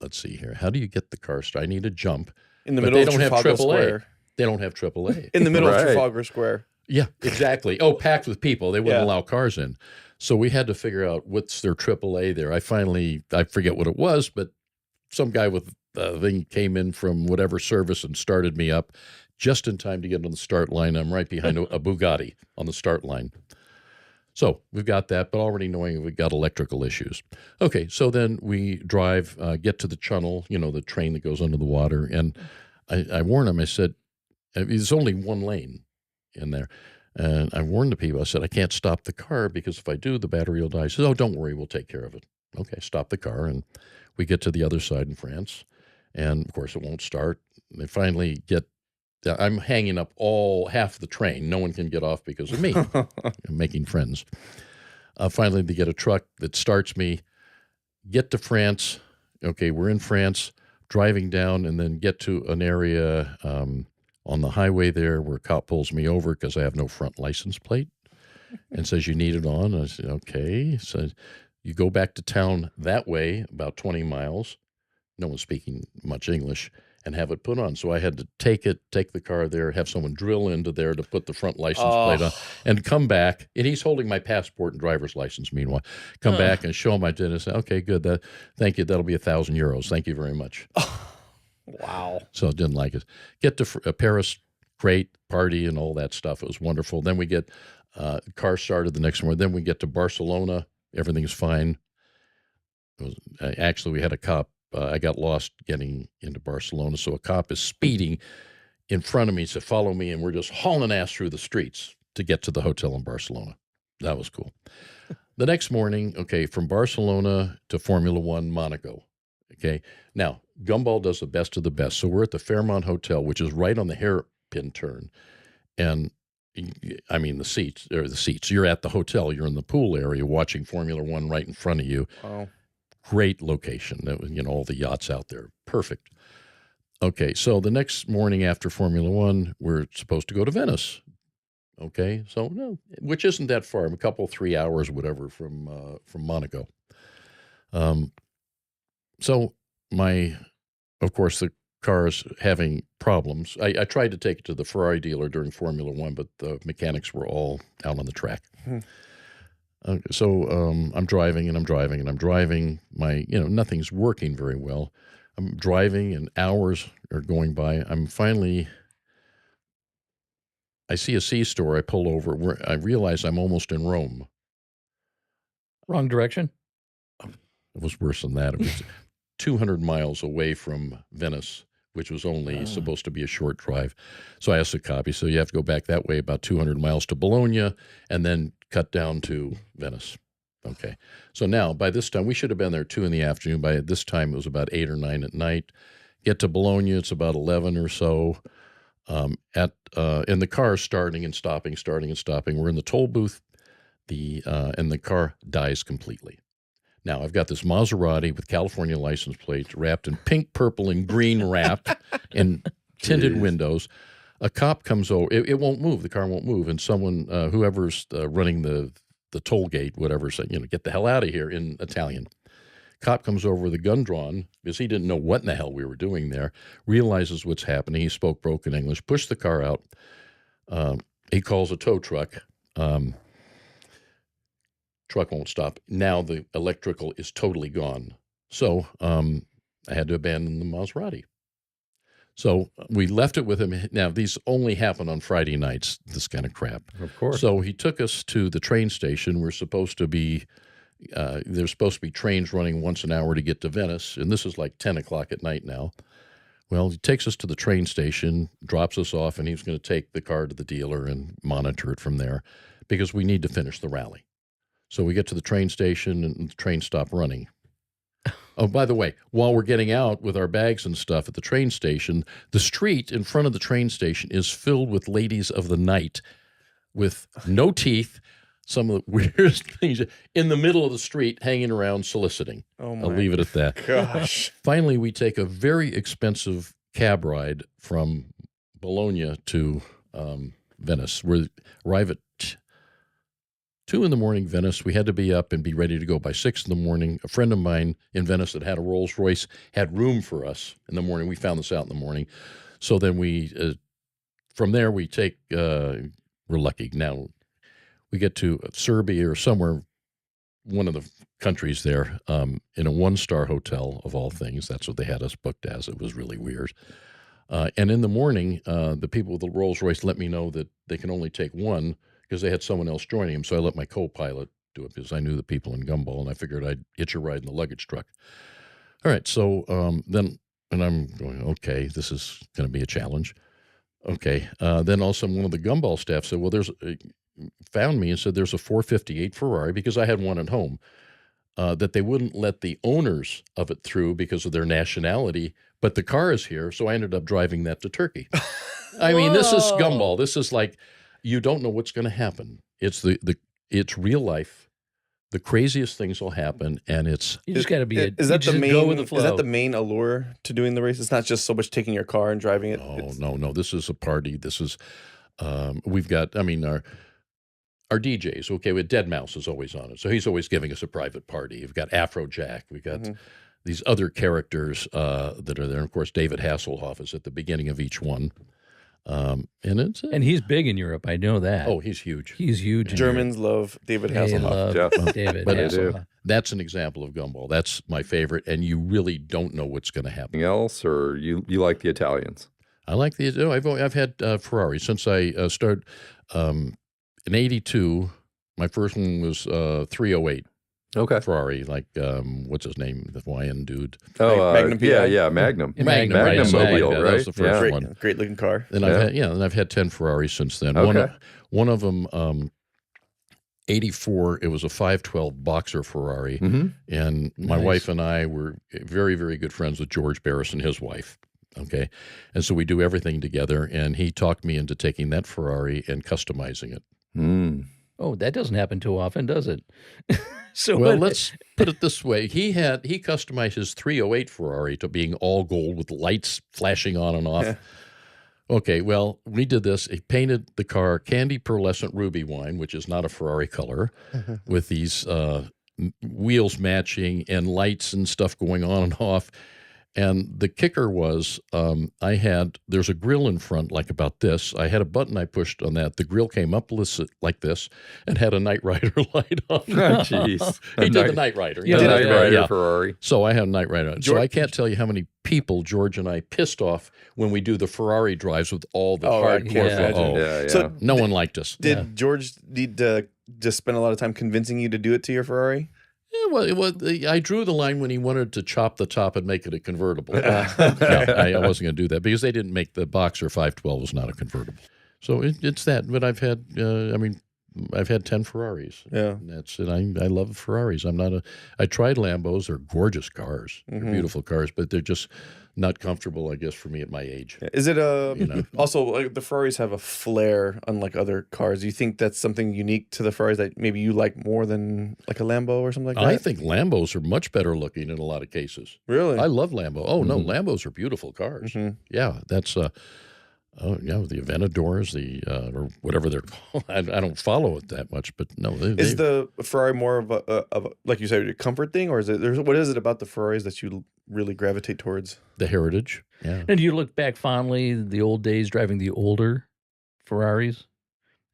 let's see here. How do you get the car started? I need to jump. In the middle of Trafalgar Square. They don't have AAA. In the middle of Trafalgar Square. Yeah, exactly. Oh, packed with people. They wouldn't allow cars in. So we had to figure out what's their AAA there. I forget what it was, but some guy with a thing came in from whatever service and started me up just in time to get on the start line. I'm right behind a Bugatti on the start line. So we've got that, but already knowing we've got electrical issues. Okay, so then we drive, get to the channel, the train that goes under the water. And I warned him, I said, there's only one lane in there. And I warned the people, I said, I can't stop the car because if I do, the battery will die. He said, oh, don't worry, we'll take care of it. Okay, stop the car. And we get to the other side in France. And, of course, it won't start. They finally get I'm hanging up half the train. No one can get off because of me. I'm making friends. Finally, they get a truck that starts me, get to France. Okay, we're in France, driving down, and then get to an area on the highway there where a cop pulls me over because I have no front license plate and says, you need it on. I said, okay. So you go back to town that way, about 20 miles. No one's speaking much English, and have it put on. So I had to take the car there, have someone drill into there to put the front license plate on, and come back. And he's holding my passport and driver's license, meanwhile. Come back and show him I did it. Say, okay, good. Thank you. That'll be €1,000. Thank you very much. Wow. So I didn't like it. Get to Paris, great party and all that stuff. It was wonderful. Then we get car started the next morning. Then we get to Barcelona. Everything's fine. Actually, we had a cop. I got lost getting into Barcelona, so a cop is speeding in front of me, said, follow me, and we're just hauling ass through the streets to get to the hotel in Barcelona. That was cool. The next morning, okay, from Barcelona to Formula One, Monaco. Okay, now, Gumball does the best of the best. So we're at the Fairmont Hotel, which is right on the hairpin turn, and I mean the seats. You're at the hotel. You're in the pool area watching Formula One right in front of you. Oh. Great location. All the yachts out there. Perfect. Okay, so the next morning after Formula One, we're supposed to go to Venice. Okay, so no, which isn't that far. A couple, 3 hours, whatever, from Monaco. So of course, the car is having problems. I tried to take it to the Ferrari dealer during Formula One, but the mechanics were all out on the track. So I'm driving and I'm driving and I'm driving. Nothing's working very well. I'm driving and hours are going by. I see a C-store. I pull over where I realize I'm almost in Rome. Wrong direction? It was worse than that. It was 200 miles away from Venice, which was only supposed to be a short drive. So I asked the copy. So you have to go back that way about 200 miles to Bologna and then cut down to Venice. Okay. So now, by this time, we should have been there 2 p.m. By this time, it was about 8 or 9 at night. Get to Bologna, it's about 11 or so. And the car starting and stopping. We're in the toll booth, and the car dies completely. Now, I've got this Maserati with California license plates wrapped in pink, purple, and green wrap and tinted windows. A cop comes over. It won't move. The car won't move. And someone, whoever's running the toll gate, whatever, said, get the hell out of here in Italian. Cop comes over with a gun drawn because he didn't know what in the hell we were doing there, realizes what's happening. He spoke broken English, pushed the car out. He calls a tow truck. Truck won't stop. Now the electrical is totally gone. So I had to abandon the Maserati. So we left it with him. Now, these only happen on Friday nights, this kind of crap. Of course. So he took us to the train station. There's supposed to be trains running once an hour to get to Venice, and this is like 10 o'clock at night now. Well, he takes us to the train station, drops us off, and he's going to take the car to the dealer and monitor it from there because we need to finish the rally. So we get to the train station, and the train stopped running. Oh, by the way, while we're getting out with our bags and stuff at the train station, the street in front of the train station is filled with ladies of the night with no teeth, some of the weirdest things in the middle of the street hanging around soliciting. Oh my I'll leave it at that. gosh. Finally, we take a very expensive cab ride from Bologna to Venice. We arrive at 2 a.m, Venice. We had to be up and be ready to go by 6 a.m. A friend of mine in Venice that had a Rolls Royce had room for us in the morning. We found this out in the morning. So then from there we take, we're lucky. Now we get to Serbia or somewhere, one of the countries there, in a 1-star hotel of all things. That's what they had us booked as. It was really weird. And in the morning, the people with the Rolls Royce let me know that they can only take one because they had someone else joining them. So I let my co-pilot do it because I knew the people in Gumball, and I figured I'd hitch a ride in the luggage truck. All right, so then I'm going, okay, this is going to be a challenge. Okay, then all of a sudden one of the Gumball staff said, well, found me and said there's a 458 Ferrari because I had one at home. that they wouldn't let the owners of it through because of their nationality, but the car is here, so I ended up driving that to Turkey. I mean, this is Gumball. This is like, you don't know what's going to happen. It's it's real life. The craziest things will happen, and it's You just got to be. Is that the main? Go with the flow. Is that the main allure to doing the race? It's not just so much taking your car and driving it. no. This is a party. This is we've got. I mean, our DJs. Okay, with Dead Mouse is always on it, so he's always giving us a private party. We've got Afrojack. We've got these other characters that are there. And of course, David Hasselhoff is at the beginning of each one. And he's big in Europe. I know that. Oh, he's huge. He's huge. Germans love David They Hasselhoff. love David But Hasselhoff. that's an example of Gumball. That's my favorite, and you really don't know what's going to happen. Anything else, or you like the Italians? I like the. Oh, I've had Ferrari since I started in '82. My first one was 308 Okay. Ferrari. Like what's his name? The Hawaiian dude. Oh, Magnum PI? yeah, Magnum. Magnum, right, Magnum so Mobile, that right? was the first Yeah. one. Great looking car. Then I've had 10 Ferraris since then. Okay. One of them, 84. It was a 512 Boxer Ferrari, and my Nice. wife and I were very, very good friends with George Barris and his wife. Okay, and so we do everything together. And he talked me into taking that Ferrari and customizing it. Mm. Oh, that doesn't happen too often, does it? So Well, what- let's put it this way: he customized his 308 Ferrari to being all gold with lights flashing on and off. Yeah. Okay, well, we did this. He painted the car candy pearlescent ruby wine, which is not a Ferrari color, with these wheels matching and lights and stuff going on and off. And the kicker was there's a grill in front like about this. I had a button I pushed on that. The grill came up like this and had a Knight Rider light on. Jeez. He did the Knight Rider. Yeah, The yeah, Knight yeah, Rider yeah. Ferrari. So I have a Knight Rider. So George- I can't tell you how many people George and I pissed off when we do the Ferrari drives with all the Oh, I hardcore. can Yeah. imagine. Yeah, yeah. So No one liked us. did George need to just spend a lot of time convincing you to do it to your Ferrari? Yeah, well, I drew the line when he wanted to chop the top and make it a convertible. No, I wasn't going to do that because they didn't make the Boxer 512 was not a convertible. So it's that. But I've had, I've had 10 Ferraris. Yeah. And that's it. I love Ferraris. I tried Lambos. They're gorgeous cars. They're beautiful cars, but they're just not comfortable, I guess, for me at my age. Is it You know. also like the Ferraris have a flair unlike other cars? Do you think that's something unique to the Ferraris that maybe you like more than like a Lambo or something like that? I think Lambos are much better looking in a lot of cases. Really? I love Lambo. Oh, no, Lambos are beautiful cars. Mhm. Yeah, that's the Aventadors, or whatever they're called. I don't follow it that much, but no. Is the Ferrari more of a like you said, a comfort thing, or is it? What is it about the Ferraris that you really gravitate towards? the heritage? Yeah. And do you look back fondly the old days driving the older Ferraris?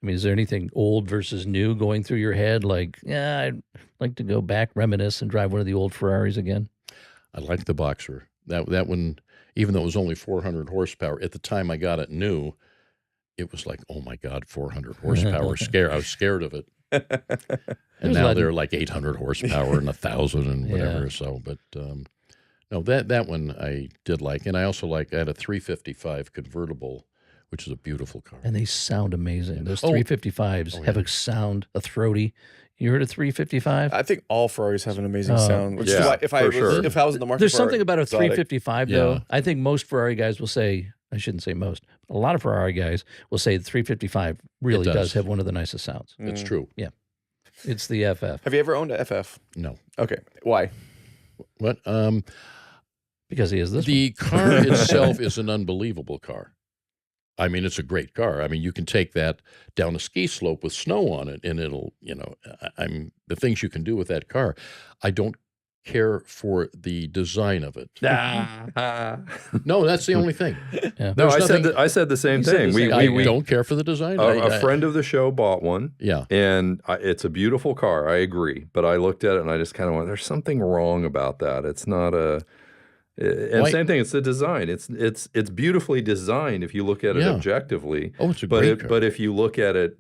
I mean, is there anything old versus new going through your head? Like, yeah, I'd like to go back, reminisce, and drive one of the old Ferraris again. I like the Boxer. That one, even though it was only 400 horsepower, at the time I got it new, it was like, oh my God, 400 horsepower. I was scared of it. And There's a now lot- they're like 800 horsepower and 1,000 and whatever. Yeah. So, but no, that one I did like. And I also I had a 355 convertible, which is a beautiful car. And they sound amazing. Those Oh. 355s have a sound, a throaty. You heard a 355? I think all Ferraris have an amazing Oh. sound. Which is Yeah, why if I for was sure. if I was in the market, There's for something about a exotic- 355, Yeah. though. I think most Ferrari guys will say, I shouldn't say most, a lot of Ferrari guys will say the 355 really It does. does have one of the nicest sounds. It's true. It's the FF Have you ever owned a FF? No. Okay, why? What? because he has this The car itself is an unbelievable car. I mean, it's a great car. I mean, you can take that down a ski slope with snow on it, and it'll, the things you can do with that car. I don't care for the design of it. No, that's the only thing. one. Yeah. No, There's I said the same You said thing. the same I thing. don't care for the design. A friend of the show bought one. Yeah. And it's a beautiful car. I agree. But I looked at it and I just kind of went, there's something wrong about that. It's not a. And Why- same thing. It's the design. It's beautifully designed if you look at it Yeah. objectively. Oh, it's a But great car. but if you look at it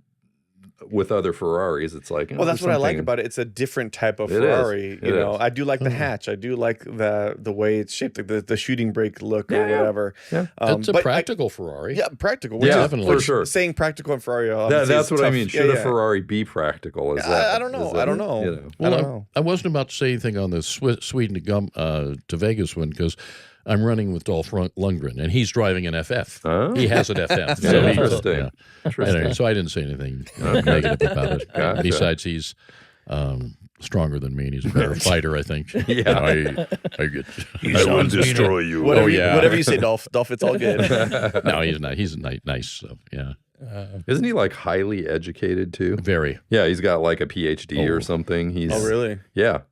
with other Ferraris, it's like, Well, that's what I like about it. It's a different type of Ferrari. You know, I do like the hatch. I do like the way it's shaped, like the shooting brake look or whatever. Yeah. It's a practical Ferrari. Yeah, practical. Yeah, definitely. For sure. Saying practical in Ferrari, that's what I mean. Should a Ferrari be practical? I don't know. I don't know. You know. Well, I wasn't about to say anything on the Sweden to Vegas one because I'm running with Dolph Lundgren, and he's driving an FF. Oh. He has an FF. So interesting. Anyway, so I didn't say anything negative about it. Gotcha. Besides, he's stronger than me, and he's a better fighter, I think. Yeah. I will destroy you. Whatever you say, Dolph. Dolph, it's all good. No, he's not. He's nice. So, yeah. Isn't he like highly educated too? Very. Yeah, he's got like a PhD or something. Oh, really? Yeah.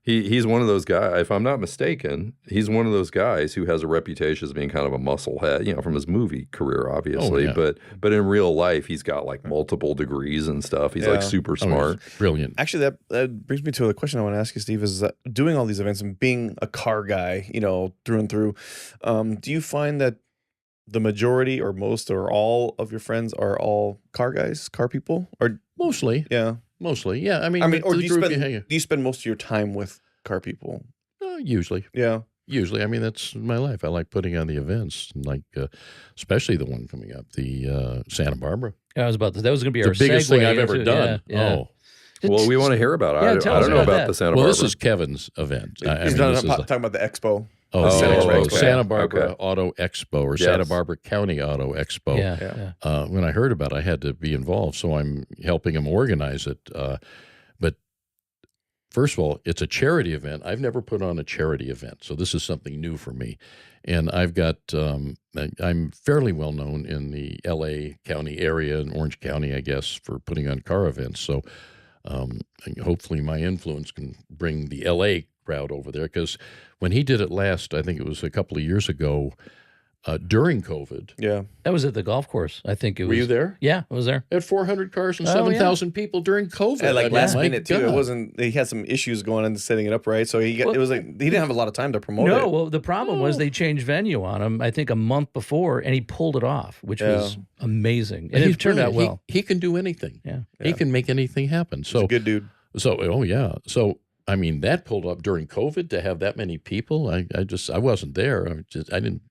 He's one of those guys, if I'm not mistaken, he's one of those guys who has a reputation as being kind of a musclehead, you know, from his movie career, obviously. But in real life, he's got like multiple degrees and stuff. He's like super smart. Brilliant. Actually, that brings me to the question I want to ask you, Steve, is doing all these events and being a car guy, you know, through and through, do you find that the majority or most or all of your friends are all car guys, car people? Or Mostly. Yeah. Mostly, yeah. I mean, or do you spend most of your time with car people? Usually. Yeah. Usually. I mean, that's my life. I like putting on the events, like especially the one coming up, the Santa Barbara. I was about to. That was going to be our the biggest thing I've ever done. Yeah. Oh. Well, we want to hear about it. I don't know about the Santa Barbara. Well, this is Kevin's event. He's talking about the expo. Santa Barbara Auto Expo or Santa Barbara County Auto Expo. Yeah. When I heard about it, I had to be involved, so I'm helping him organize it. But first of all, it's a charity event. I've never put on a charity event, so this is something new for me. And I've got, I'm fairly well known in the L.A. County area and Orange County, I guess, for putting on car events. So hopefully my influence can bring the L.A. crowd over there, because when he did it last, I think it was a couple of years ago, during COVID. Yeah. That was at the golf course. I think it was. Were you there? Yeah, I was there. At 400 cars and 7,000 people during COVID. And like last minute too. It wasn't. He had some issues going on setting it up, right? So it was like he didn't have a lot of time to promote it. No, well, the problem was they changed venue on him, I think a month before, and he pulled it off, which was amazing. And it turned out well. He can do anything. Yeah. He can make anything happen. So he's a good dude. So I mean, that pulled up during COVID to have that many people. I wasn't there. I didn't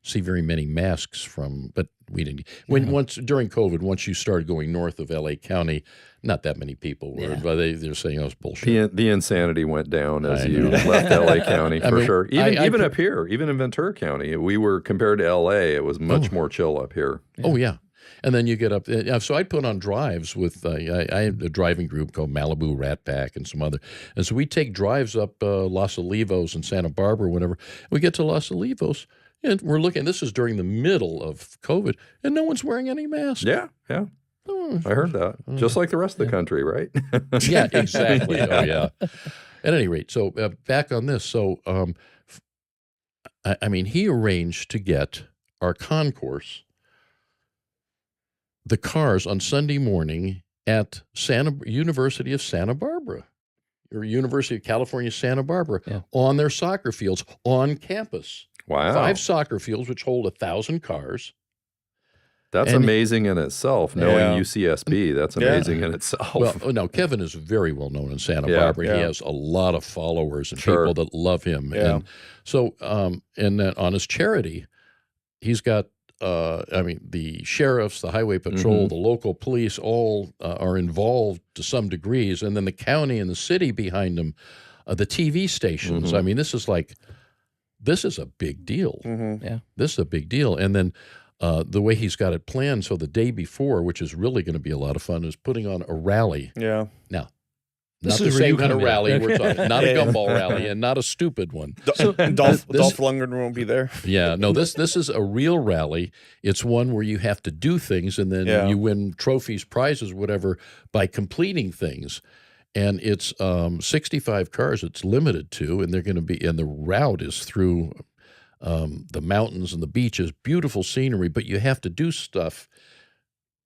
see very many masks but we didn't. Once during COVID, once you started going north of LA County, not that many people were. But they're saying it was bullshit. The insanity went down as you left LA County for sure. Even up here, even in Ventura County, we were compared to LA. It was much more chill up here. Oh yeah. And then you get up. So I'd put on drives with, I had a driving group called Malibu Rat Pack and some other. And so we take drives up Los Olivos and Santa Barbara, whatever. We get to Los Olivos, and we're looking, this is during the middle of COVID, and no one's wearing any masks. Yeah. I heard that. Just like the rest of the country, right? Yeah, exactly. Oh, yeah. At any rate, so back on this. So, I mean, he arranged to get our concourse, the cars on Sunday morning at University of Santa Barbara, or University of California, Santa Barbara, on their soccer fields on campus. Wow. 5 soccer fields, which hold 1,000 cars. That's amazing in itself. Knowing UCSB, that's amazing in itself. Well, no, Kevin is very well known in Santa Barbara. He has a lot of followers and people that love him. Yeah. And so, and then on his charity, he's got, the sheriffs, the highway patrol, the local police, all are involved to some degrees. And then the county and the city behind them, the TV stations. I mean, this is a big deal. Yeah. This is a big deal. And then the way he's got it planned, so the day before, which is really going to be a lot of fun, is putting on a rally. Yeah. Now, This not is the where you same kind of come in. rally we're talking, not a Gumball rally, and not a stupid one. Dolph Lundgren won't be there. Yeah, no, this is a real rally. It's one where you have to do things, and then you win trophies, prizes, whatever, by completing things. And it's 65 cars it's limited to, and they're going to be, and the route is through the mountains and the beaches, beautiful scenery, but you have to do stuff.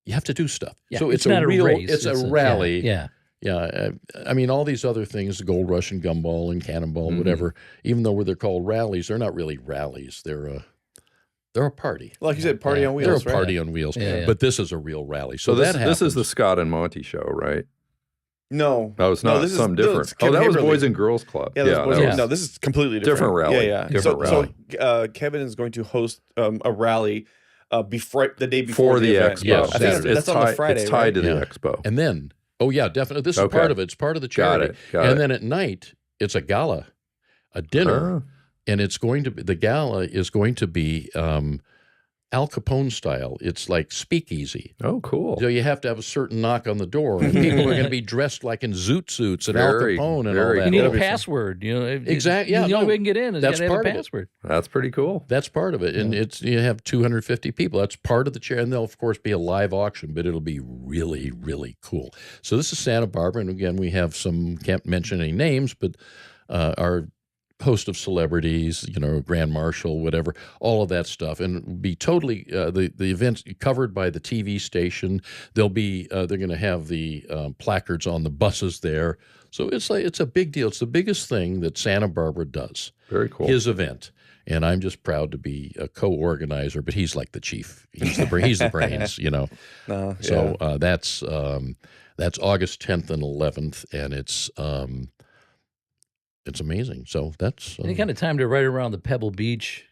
Yeah, so it's not a real race. It's a rally. Yeah. Yeah, I mean, all these other things, the Gold Rush and Gumball and Cannonball, whatever, even though they're called rallies, they're not really rallies. They're They're a party. Like you said, party on wheels. They're a party right? on wheels. Yeah. But this is a real rally. So, So this that this is the happens. Scott and Monty show, right? No, No, it's not. this is- Something no, different. it's Kevin that was Haverly. Boys and Girls Club. Yeah, that's that Yeah. was- no, this is completely different. Different rally. Yeah, yeah. Different rally. So Kevin is going to host a rally before the day for before the event. expo. Yes, I think Saturday. that's on the Friday. It's tied to right? the Yeah. expo. And then, oh yeah, definitely. This is Okay. part of it. It's part of the Got charity. it. Got and it. then at night, it's a gala, a dinner, and it's going to be, the gala is going to be Al Capone style. It's like speakeasy. Oh, cool. So you have to have a certain knock on the door, and people are going to be dressed like in zoot suits and Al Very, Capone and all very that. You need a That'll be fun. password. You know, Exactly, yeah, The only no, way you can get in is that's you got to have part a of it. password. That's pretty cool. That's part of it, and it's you have 250 people. That's part of the chair, and there'll of course be a live auction, but it'll be really, really cool. So this is Santa Barbara, and again we have some, can't mention any names, but our host of celebrities, Grand Marshal, whatever, all of that stuff, and be totally the events covered by the TV station. They'll be they're going to have the placards on the buses there. So it's a big deal. It's the biggest thing that Santa Barbara does. Very cool. His event. And I'm just proud to be a co-organizer, but he's like the chief. He's the brains, No, So that's August 10th and 11th, and it's amazing. So that's Any kind of time to right around the Pebble Beach,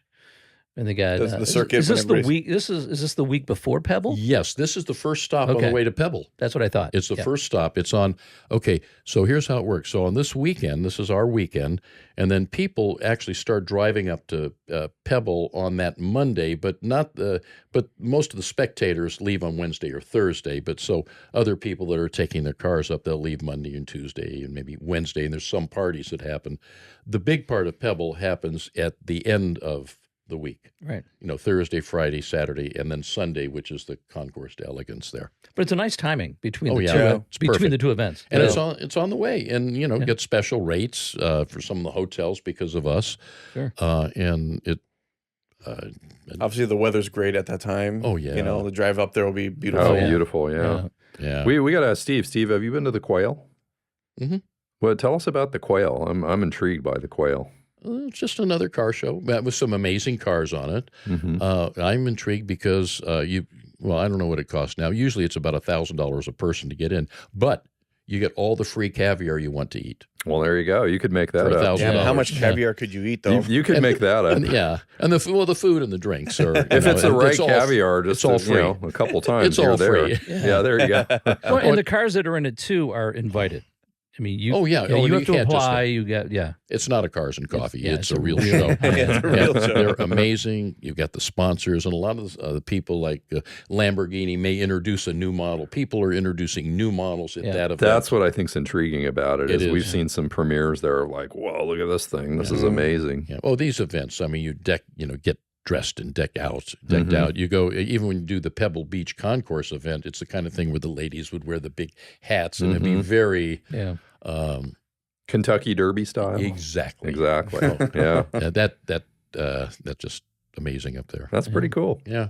and they got The circuit Is this when the everybody's- week? Is this the week before Pebble? yes. This is the first stop on Okay. the way to Pebble. That's what I thought. It's the Yeah. first stop. It's on. Okay, so here's how it works. So on this weekend, this is our weekend, and then people actually start driving up to Pebble on that Monday, but but most of the spectators leave on Wednesday or Thursday. But so other people that are taking their cars up, they'll leave Monday and Tuesday and maybe Wednesday. And there's some parties that happen. The big part of Pebble happens at the end of the week. Right. Thursday, Friday, Saturday, and then Sunday, which is the Concourse d'Elegance there. But it's a nice timing between Oh, the yeah. two Yeah. It's between perfect. the two events. And Yeah. it's on the way, and get special rates for some of the hotels because of us. Sure. And it. obviously the weather's great at that time. Oh, yeah. the drive up there will be beautiful. Oh, yeah. beautiful. Yeah. Yeah. We got to ask Steve. Steve, have you been to the Quail? Mhm. Well, tell us about the Quail. I'm intrigued by the Quail. It's just another car show with some amazing cars on it. I'm intrigued because I don't know what it costs now. Usually it's about $1,000 a person to get in, but you get all the free caviar you want to eat. Well, there you go. You could make that For up. $1,000. Damn, how much Yeah. caviar could you eat though? You could make that up. And, yeah, and the food and the drinks are. If it's the right all- caviar, just it's all free. a couple times. It's all you're there. free. Yeah, there you go. Well, and the cars that are in it too are invited. I mean, you. Oh, yeah. you Oh, have you to can't just- apply. You got It's not a Cars and Coffee. yeah, It's a real show. Yeah, it's a real show. They're amazing. You've got the sponsors, and a lot of the people like Lamborghini may introduce a new model. People are introducing new models at Yeah. that event. That's what I think's intriguing about it. It Is we've is. seen some premieres that are like, whoa, look at this thing. This is amazing. Yeah. Oh, these events. I mean, get dressed and decked out. You go even when you do the Pebble Beach Concourse event. It's the kind of thing where the ladies would wear the big hats, and it'd be very Kentucky Derby style. exactly. Exactly. Yeah. Yeah, that's just amazing up there. That's pretty cool. Yeah.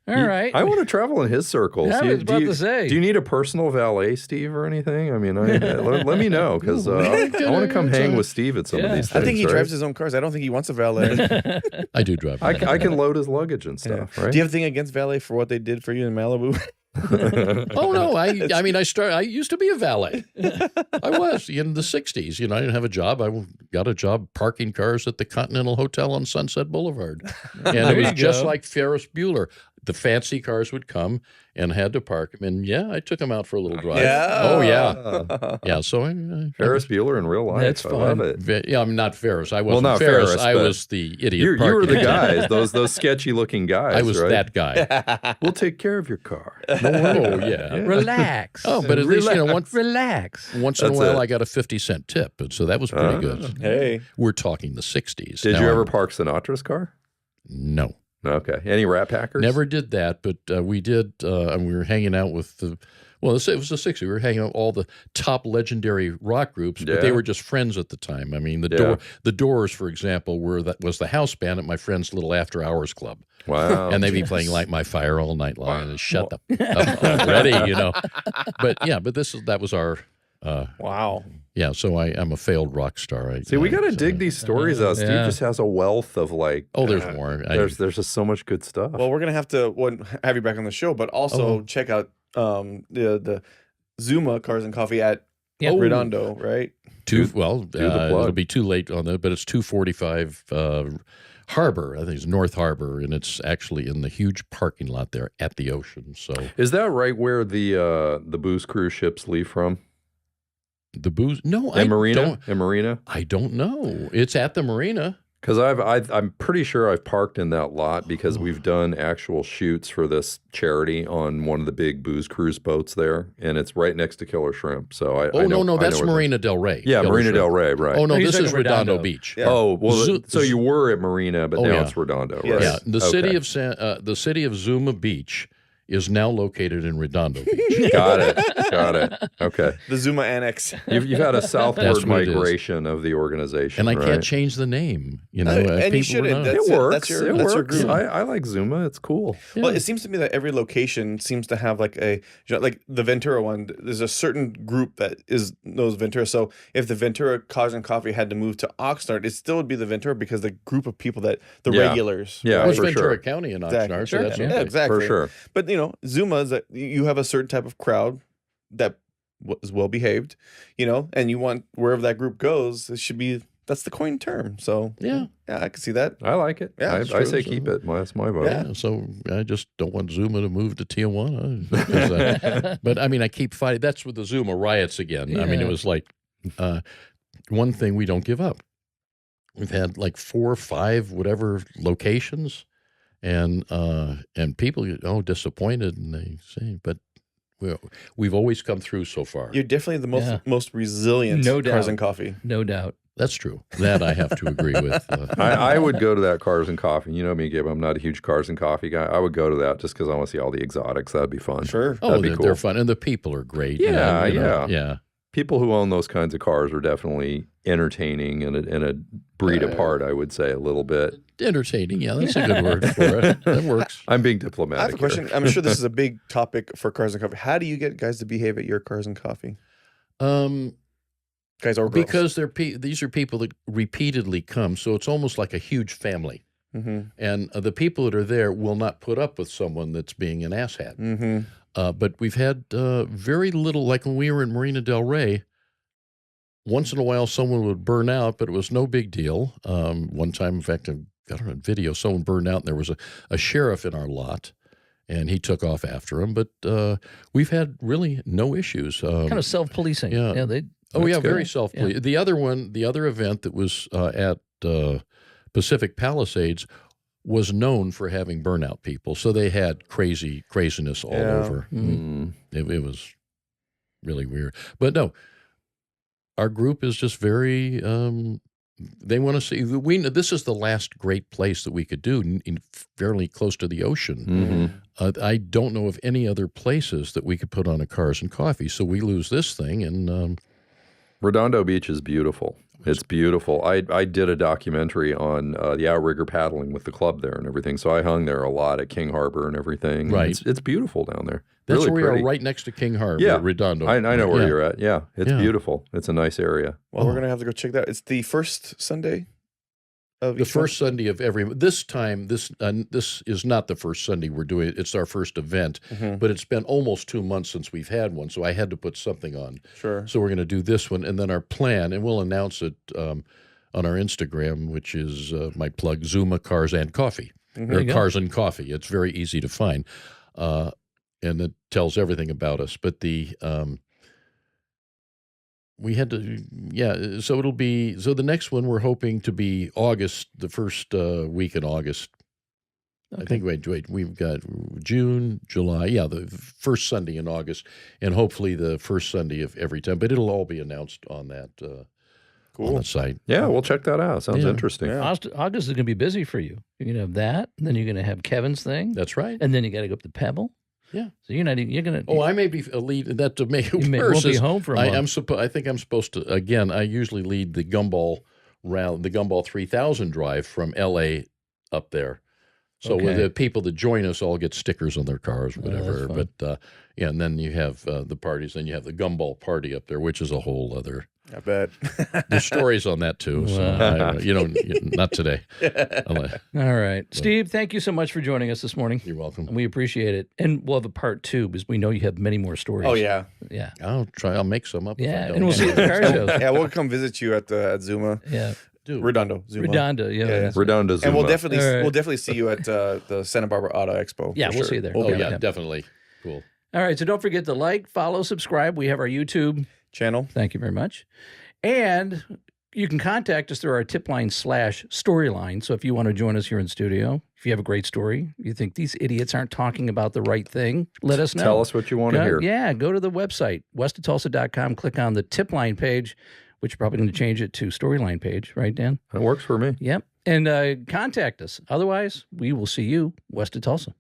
All right. I want to travel in his circles. Yeah, I was about to say. Do you need a personal valet, Steve, or anything? I mean, let me know because I want to come hang with Steve at some of these things. I think he right? drives his own cars. I don't think he wants a valet. I do drive. I can load his luggage and stuff, right? Do you have anything against valet for what they did for you in Malibu? Oh no! I used to be a valet. I was in the '60s. I didn't have a job. I got a job parking cars at the Continental Hotel on Sunset Boulevard, and it was you just go. like Ferris Bueller. The fancy cars would come and had to park them, and I took them out for a little drive. Oh yeah, yeah. So Ferris Bueller in real life. That's I love fun. it. I'm not Ferris. I wasn't not Ferris. Ferris, I but was the idiot. You were parking. the guys, those sketchy looking guys. I was right? that guy. We'll take care of your car. Oh yeah. Relax. Oh, but at least once Relax. in a That's while it. I got a 50-cent tip, and so that was pretty good. Hey. We're talking the '60s. Did Now you ever I'm- park Sinatra's car? No. Okay. Any Rat Packers? Never did that, but we did, and we were hanging out with it was the '60s. We were hanging out with all the top legendary rock groups, but they Yeah. were just friends at the time. I mean, Yeah. the Doors, for example, was the house band at my friend's little after hours club, Wow. and they'd be playing "Light My Fire" all night long, and shut up already, But that was our Wow. Yeah, so I'm a failed rock star. See, we got to dig these stories out. Steve just has a wealth of like. Oh, there's more. There's just so much good stuff. Well, we're gonna have to have you back on the show, but also check out the Zuma Cars and Coffee at Redondo, right? It'll be too late on that, but it's 245 Harbor. I think it's North Harbor, and it's actually in the huge parking lot there at the ocean. So is that right where the booze cruise ships leave from? The booze? No, in Marina. I don't know. It's at the marina. Because I'm pretty sure I've parked in that lot because we've done actual shoots for this charity on one of the big booze cruise boats there, and it's right next to Killer Shrimp. So I know, that's Marina Del Rey. Yeah, Marina Del Rey, right? Oh no, this is Redondo Beach. Yeah. Oh well, so you were at Marina, but now it's Redondo, right? Yeah, the city of Zuma Beach is now located in Redondo Beach. Got it. Okay. The Zuma Annex. You've had a southward migration of the organization, and I can't change the name. And you shouldn't. It works. That's your group. I like Zuma. It's cool. Yeah. Well, it seems to me that every location seems to have like like the Ventura one. There's a certain group that knows Ventura. So if the Ventura Cars and Coffee had to move to Oxnard, it still would be the Ventura because the group of people the regulars. Yeah, it's for Ventura sure. County in Oxnard. So that's exactly. For sure. But Zuma is that you have a certain type of crowd that is well behaved, and you want wherever that group goes, that's the coined term. So yeah, I can see that. I like it. Yeah, I say keep it. That's my vote. Yeah, so I just don't want Zuma to move to Tijuana. But I mean, I keep fighting. That's with the Zuma riots again. Yeah. I mean, it was like one thing we don't give up. We've had like 4 or 5 whatever locations. And people get disappointed, and they say, but we've always come through so far. You're definitely the most resilient Cars and Coffee. No doubt. That's true. That I have to agree with. I would go to that Cars and Coffee. You know me, Gabe. I'm not a huge Cars and Coffee guy. I would go to that just because I want to see all the exotics. That'd be fun. Sure. That'd be cool. They're fun, and the people are great. Yeah, yeah. People who own those kinds of cars are definitely entertaining and a breed apart, I would say, a little bit. Entertaining, yeah, that's a good word for it. That works. I'm being diplomatic. I have a question. I'm sure this is a big topic for Cars and Coffee. How do you get guys to behave at your Cars and Coffee? Guys or girls? Because these are people that repeatedly come, so it's almost like a huge family. Mm-hmm. And the people that are there will not put up with someone that's being an asshat. Mm-hmm. But we've had very little, like when we were in Marina Del Rey, once in a while someone would burn out, but it was no big deal. One time, in fact, I got on video, someone burned out, and there was a sheriff in our lot, and he took off after him. But we've had really no issues. Kind of self-policing. Yeah. Very self-policing. Yeah. The other event that was at Pacific Palisades was known for having burnout people. So they had craziness all over. Mm-hmm. It was really weird. But no, our group is just very, they want to see, this is the last great place that we could do, fairly close to the ocean. Mm-hmm. I don't know of any other places that we could put on a Cars and Coffee. So we lose this thing, and Redondo Beach is beautiful. It's beautiful. I did a documentary on the outrigger paddling with the club there and everything. So I hung there a lot at King Harbor and everything. Right. It's beautiful down there. That's really where pretty. we are, right next to King Harbor, Redondo. I know where you're at. Yeah, it's beautiful. It's a nice area. Well, we're going to have to go check that out. It's the first Sunday of the first Sunday of every. This time, this is not the first Sunday we're doing it. It's our first event, but it's been almost 2 months since we've had one, so I had to put something on. Sure. So we're going to do this one, and then our plan, and we'll announce it on our Instagram, which is my plug, Zuma Cars and Coffee, or Cars and Coffee. It's very easy to find, and it tells everything about us. But we had to, so it'll be, so the next one we're hoping to be August, the first week in August. Okay. I think, wait, we've got June, July, the first Sunday in August, and hopefully the first Sunday of every time, but it'll all be announced on that on the site. Yeah, we'll check that out. Sounds interesting. Yeah. August is going to be busy for you. You're going to have that, and then you're going to have Kevin's thing. That's right. And then you got to go up to Pebble. Yeah. So you're going to. Oh, I may be a lead. That to make it worse. You won't be home for a month. I think I'm supposed to. Again, I usually lead the Gumball round, the Gumball 3000 drive from L.A. up there. So with the people that join us all get stickers on their cars, whatever. But and then you have the parties. Then you have the Gumball party up there, which is a whole other. I bet. There's stories on that too. So not today. All right. Steve, thank you so much for joining us this morning. You're welcome. We appreciate it. And we'll have a part 2 because we know you have many more stories. Oh, yeah. Yeah. I'll make some up. Yeah. If I don't. And we'll see you at the car shows. Yeah, we'll come visit you at Zuma. Yeah. Redondo, Zuma. Redondo, yeah. Redondo, Zuma. And we'll definitely All right. we'll definitely see you at the Santa Barbara Auto Expo. Yeah, for we'll sure. see you there. Oh, Okay. yeah, definitely. Cool. All right. So don't forget to like, follow, subscribe. We have our YouTube Channel. Thank you very much. And you can contact us through our tip line / storyline. So if you want to join us here in studio, if you have a great story, you think these idiots aren't talking about the right thing, let us know. Tell us what you want to hear. Yeah, go to the website, westofTulsa.com, click on the tip line page, which you're probably going to change it to storyline page, right, Dan? It works for me. Yep. And contact us. Otherwise, we will see you west of Tulsa.